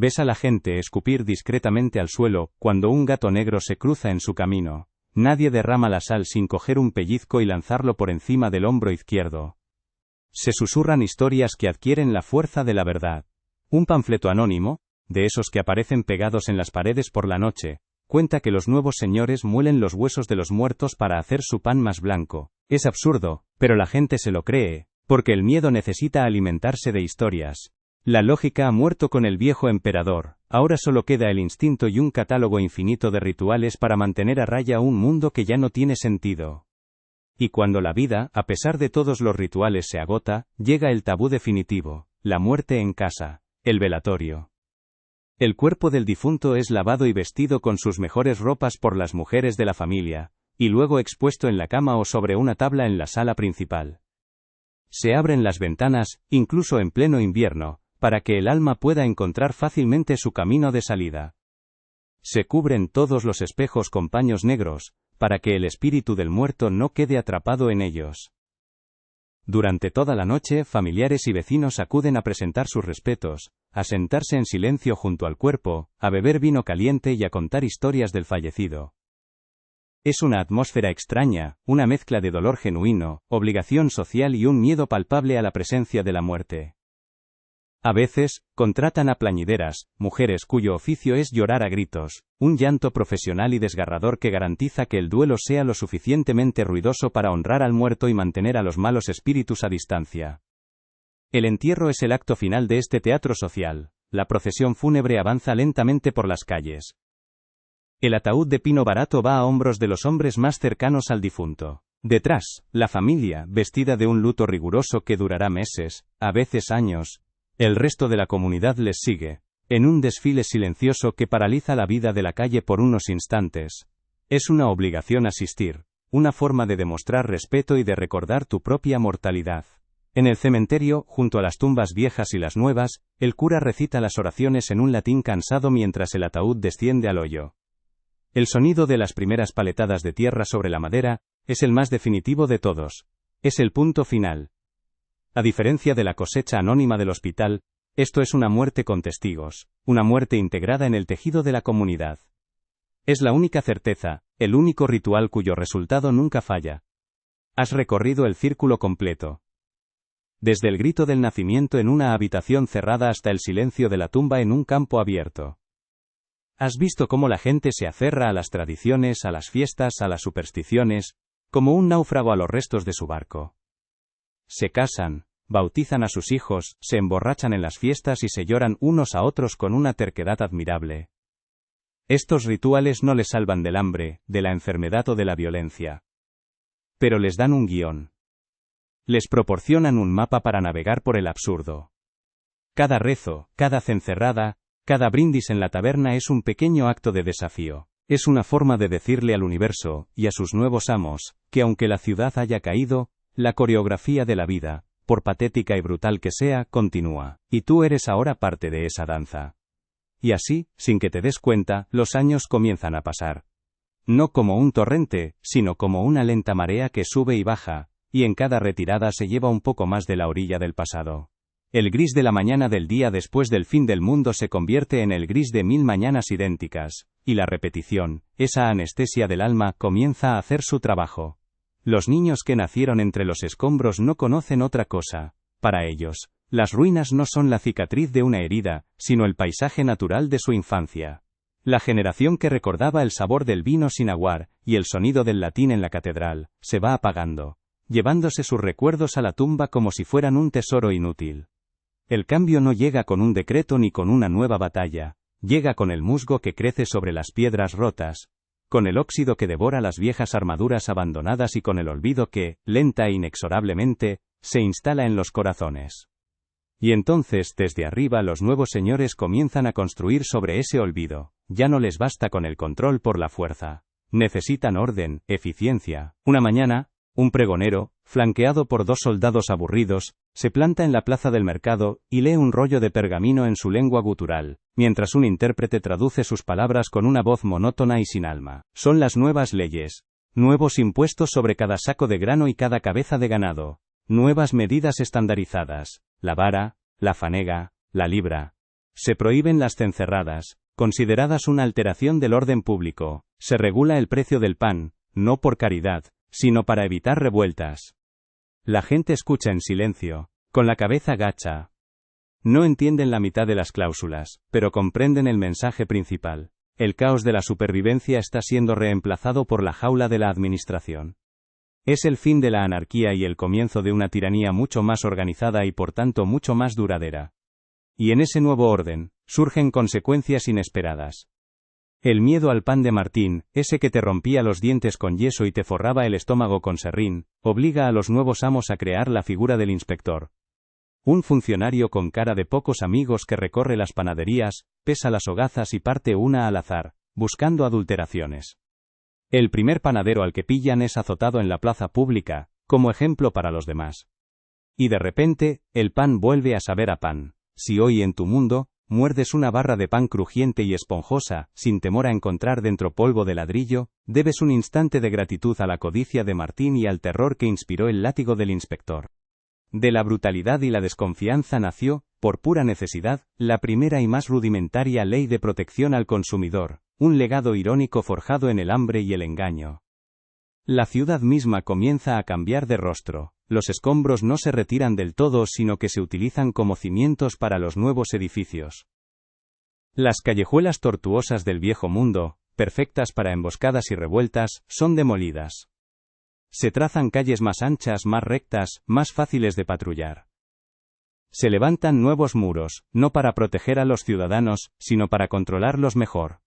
Speaker 1: Ves a la gente escupir discretamente al suelo cuando un gato negro se cruza en su camino. Nadie derrama la sal sin coger un pellizco y lanzarlo por encima del hombro izquierdo. Se susurran historias que adquieren la fuerza de la verdad. Un panfleto anónimo, de esos que aparecen pegados en las paredes por la noche, cuenta que los nuevos señores muelen los huesos de los muertos para hacer su pan más blanco. Es absurdo, pero la gente se lo cree, porque el miedo necesita alimentarse de historias. La lógica ha muerto con el viejo emperador, ahora solo queda el instinto y un catálogo infinito de rituales para mantener a raya un mundo que ya no tiene sentido. Y cuando la vida, a pesar de todos los rituales, se agota, llega el tabú definitivo, la muerte en casa, el velatorio. El cuerpo del difunto es lavado y vestido con sus mejores ropas por las mujeres de la familia, y luego expuesto en la cama o sobre una tabla en la sala principal. Se abren las ventanas, incluso en pleno invierno, para que el alma pueda encontrar fácilmente su camino de salida. Se cubren todos los espejos con paños negros, para que el espíritu del muerto no quede atrapado en ellos. Durante toda la noche, familiares y vecinos acuden a presentar sus respetos, a sentarse en silencio junto al cuerpo, a beber vino caliente y a contar historias del fallecido. Es una atmósfera extraña, una mezcla de dolor genuino, obligación social y un miedo palpable a la presencia de la muerte. A veces, contratan a plañideras, mujeres cuyo oficio es llorar a gritos, un llanto profesional y desgarrador que garantiza que el duelo sea lo suficientemente ruidoso para honrar al muerto y mantener a los malos espíritus a distancia. El entierro es el acto final de este teatro social, la procesión fúnebre avanza lentamente por las calles. El ataúd de pino barato va a hombros de los hombres más cercanos al difunto. Detrás, la familia, vestida de un luto riguroso que durará meses, a veces años. El resto de la comunidad les sigue, en un desfile silencioso que paraliza la vida de la calle por unos instantes. Es una obligación asistir, una forma de demostrar respeto y de recordar tu propia mortalidad. En el cementerio, junto a las tumbas viejas y las nuevas, el cura recita las oraciones en un latín cansado mientras el ataúd desciende al hoyo. El sonido de las primeras paletadas de tierra sobre la madera es el más definitivo de todos. Es el punto final. A diferencia de la cosecha anónima del hospital, esto es una muerte con testigos, una muerte integrada en el tejido de la comunidad. Es la única certeza, el único ritual cuyo resultado nunca falla. Has recorrido el círculo completo. Desde el grito del nacimiento en una habitación cerrada hasta el silencio de la tumba en un campo abierto. Has visto cómo la gente se aferra a las tradiciones, a las fiestas, a las supersticiones, como un náufrago a los restos de su barco. Se casan, bautizan a sus hijos, se emborrachan en las fiestas y se lloran unos a otros con una terquedad admirable. Estos rituales no les salvan del hambre, de la enfermedad o de la violencia. Pero les dan un guión. Les proporcionan un mapa para navegar por el absurdo. Cada rezo, cada cencerrada, cada brindis en la taberna es un pequeño acto de desafío. Es una forma de decirle al universo, y a sus nuevos amos, que aunque la ciudad haya caído, la coreografía de la vida, por patética y brutal que sea, continúa, y tú eres ahora parte de esa danza. Y así, sin que te des cuenta, los años comienzan a pasar. No como un torrente, sino como una lenta marea que sube y baja, y en cada retirada se lleva un poco más de la orilla del pasado. El gris de la mañana del día después del fin del mundo se convierte en el gris de 1000 mañanas idénticas, y la repetición, esa anestesia del alma, comienza a hacer su trabajo. Los niños que nacieron entre los escombros no conocen otra cosa. Para ellos, las ruinas no son la cicatriz de una herida, sino el paisaje natural de su infancia. La generación que recordaba el sabor del vino sin aguar, y el sonido del latín en la catedral, se va apagando, llevándose sus recuerdos a la tumba como si fueran un tesoro inútil. El cambio no llega con un decreto ni con una nueva batalla, llega con el musgo que crece sobre las piedras rotas, con el óxido que devora las viejas armaduras abandonadas y con el olvido que, lenta e inexorablemente, se instala en los corazones. Y entonces, desde arriba, los nuevos señores comienzan a construir sobre ese olvido. Ya no les basta con el control por la fuerza. Necesitan orden, eficiencia. Una mañana, un pregonero, flanqueado por 2 soldados aburridos, se planta en la plaza del mercado y lee un rollo de pergamino en su lengua gutural, mientras un intérprete traduce sus palabras con una voz monótona y sin alma. Son las nuevas leyes. Nuevos impuestos sobre cada saco de grano y cada cabeza de ganado. Nuevas medidas estandarizadas. La vara, la fanega, la libra. Se prohíben las cencerradas, consideradas una alteración del orden público. Se regula el precio del pan, no por caridad, sino para evitar revueltas. La gente escucha en silencio, con la cabeza gacha. No entienden la mitad de las cláusulas, pero comprenden el mensaje principal. El caos de la supervivencia está siendo reemplazado por la jaula de la administración. Es el fin de la anarquía y el comienzo de una tiranía mucho más organizada y por tanto mucho más duradera. Y en ese nuevo orden, surgen consecuencias inesperadas. El miedo al pan de Martín, ese que te rompía los dientes con yeso y te forraba el estómago con serrín, obliga a los nuevos amos a crear la figura del inspector. Un funcionario con cara de pocos amigos que recorre las panaderías, pesa las hogazas y parte una al azar, buscando adulteraciones. El primer panadero al que pillan es azotado en la plaza pública, como ejemplo para los demás. Y de repente, el pan vuelve a saber a pan. Si hoy en tu mundo, muerdes una barra de pan crujiente y esponjosa, sin temor a encontrar dentro polvo de ladrillo, debes un instante de gratitud a la codicia de Martín y al terror que inspiró el látigo del inspector. De la brutalidad y la desconfianza nació, por pura necesidad, la primera y más rudimentaria ley de protección al consumidor, un legado irónico forjado en el hambre y el engaño. La ciudad misma comienza a cambiar de rostro. Los escombros no se retiran del todo, sino que se utilizan como cimientos para los nuevos edificios. Las callejuelas tortuosas del viejo mundo, perfectas para emboscadas y revueltas, son demolidas. Se trazan calles más anchas, más rectas, más fáciles de patrullar. Se levantan nuevos muros, no para proteger a los ciudadanos, sino para controlarlos mejor.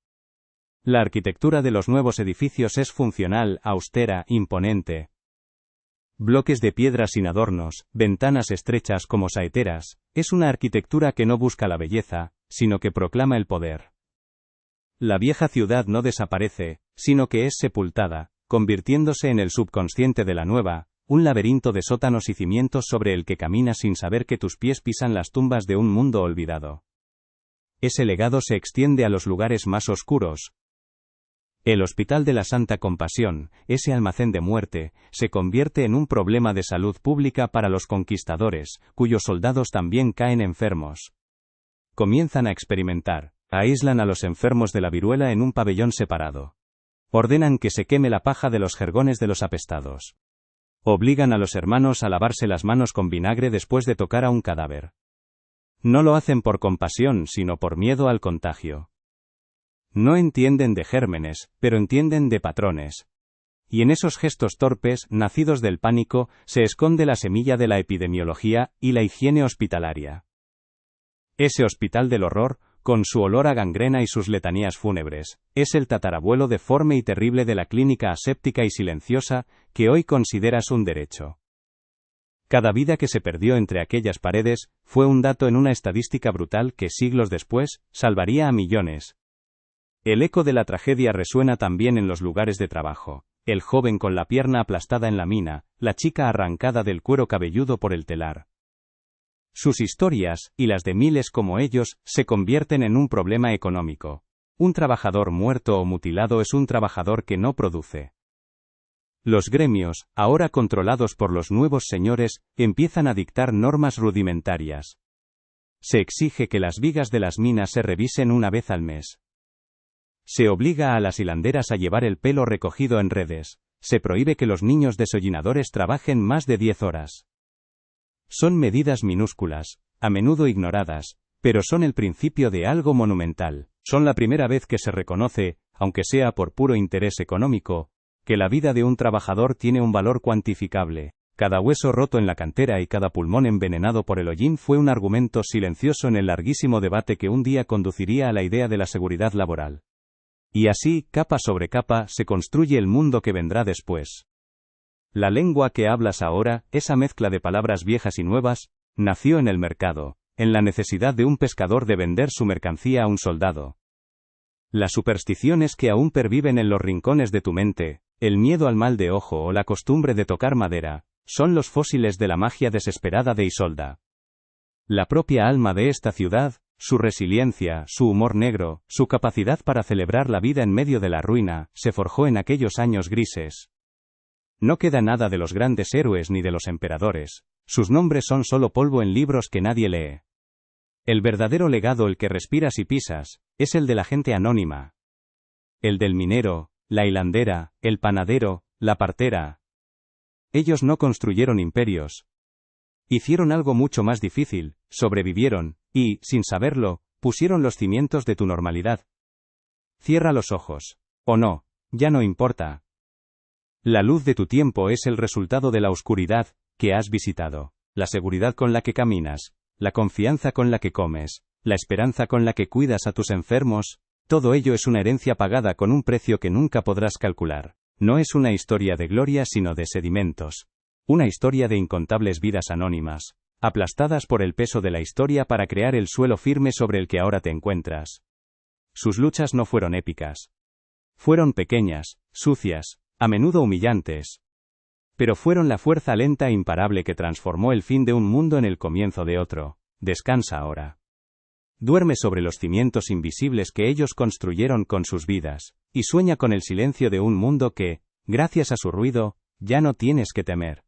Speaker 1: La arquitectura de los nuevos edificios es funcional, austera, imponente. Bloques de piedra sin adornos, ventanas estrechas como saeteras, es una arquitectura que no busca la belleza, sino que proclama el poder. La vieja ciudad no desaparece, sino que es sepultada, convirtiéndose en el subconsciente de la nueva, un laberinto de sótanos y cimientos sobre el que caminas sin saber que tus pies pisan las tumbas de un mundo olvidado. Ese legado se extiende a los lugares más oscuros. El Hospital de la Santa Compasión, ese almacén de muerte, se convierte en un problema de salud pública para los conquistadores, cuyos soldados también caen enfermos. Comienzan a experimentar, aíslan a los enfermos de la viruela en un pabellón separado. Ordenan que se queme la paja de los jergones de los apestados. Obligan a los hermanos a lavarse las manos con vinagre después de tocar a un cadáver. No lo hacen por compasión, sino por miedo al contagio. No entienden de gérmenes, pero entienden de patrones. Y en esos gestos torpes, nacidos del pánico, se esconde la semilla de la epidemiología y la higiene hospitalaria. Ese hospital del horror, con su olor a gangrena y sus letanías fúnebres, es el tatarabuelo deforme y terrible de la clínica aséptica y silenciosa, que hoy consideras un derecho. Cada vida que se perdió entre aquellas paredes, fue un dato en una estadística brutal que siglos después, salvaría a millones. El eco de la tragedia resuena también en los lugares de trabajo. El joven con la pierna aplastada en la mina, la chica arrancada del cuero cabelludo por el telar. Sus historias, y las de miles como ellos, se convierten en un problema económico. Un trabajador muerto o mutilado es un trabajador que no produce. Los gremios, ahora controlados por los nuevos señores, empiezan a dictar normas rudimentarias. Se exige que las vigas de las minas se revisen una vez al mes. Se obliga a las hilanderas a llevar el pelo recogido en redes. Se prohíbe que los niños desollinadores trabajen más de 10 horas. Son medidas minúsculas, a menudo ignoradas, pero son el principio de algo monumental. Son la primera vez que se reconoce, aunque sea por puro interés económico, que la vida de un trabajador tiene un valor cuantificable. Cada hueso roto en la cantera y cada pulmón envenenado por el hollín fue un argumento silencioso en el larguísimo debate que un día conduciría a la idea de la seguridad laboral. Y así, capa sobre capa, se construye el mundo que vendrá después. La lengua que hablas ahora, esa mezcla de palabras viejas y nuevas, nació en el mercado, en la necesidad de un pescador de vender su mercancía a un soldado. Las supersticiones que aún perviven en los rincones de tu mente, el miedo al mal de ojo o la costumbre de tocar madera, son los fósiles de la magia desesperada de Isolda. La propia alma de esta ciudad, su resiliencia, su humor negro, su capacidad para celebrar la vida en medio de la ruina, se forjó en aquellos años grises. No queda nada de los grandes héroes ni de los emperadores. Sus nombres son solo polvo en libros que nadie lee. El verdadero legado, el que respiras y pisas, es el de la gente anónima. El del minero, la hilandera, el panadero, la partera. Ellos no construyeron imperios. Hicieron algo mucho más difícil, sobrevivieron, y, sin saberlo, pusieron los cimientos de tu normalidad. Cierra los ojos. O no, ya no importa. La luz de tu tiempo es el resultado de la oscuridad que has visitado, la seguridad con la que caminas, la confianza con la que comes, la esperanza con la que cuidas a tus enfermos, todo ello es una herencia pagada con un precio que nunca podrás calcular. No es una historia de gloria sino de sedimentos. Una historia de incontables vidas anónimas, aplastadas por el peso de la historia para crear el suelo firme sobre el que ahora te encuentras. Sus luchas no fueron épicas. Fueron pequeñas, sucias, a menudo humillantes. Pero fueron la fuerza lenta e imparable que transformó el fin de un mundo en el comienzo de otro. Descansa ahora. Duerme sobre los cimientos invisibles que ellos construyeron con sus vidas, y sueña con el silencio de un mundo que, gracias a su ruido, ya no tienes que temer.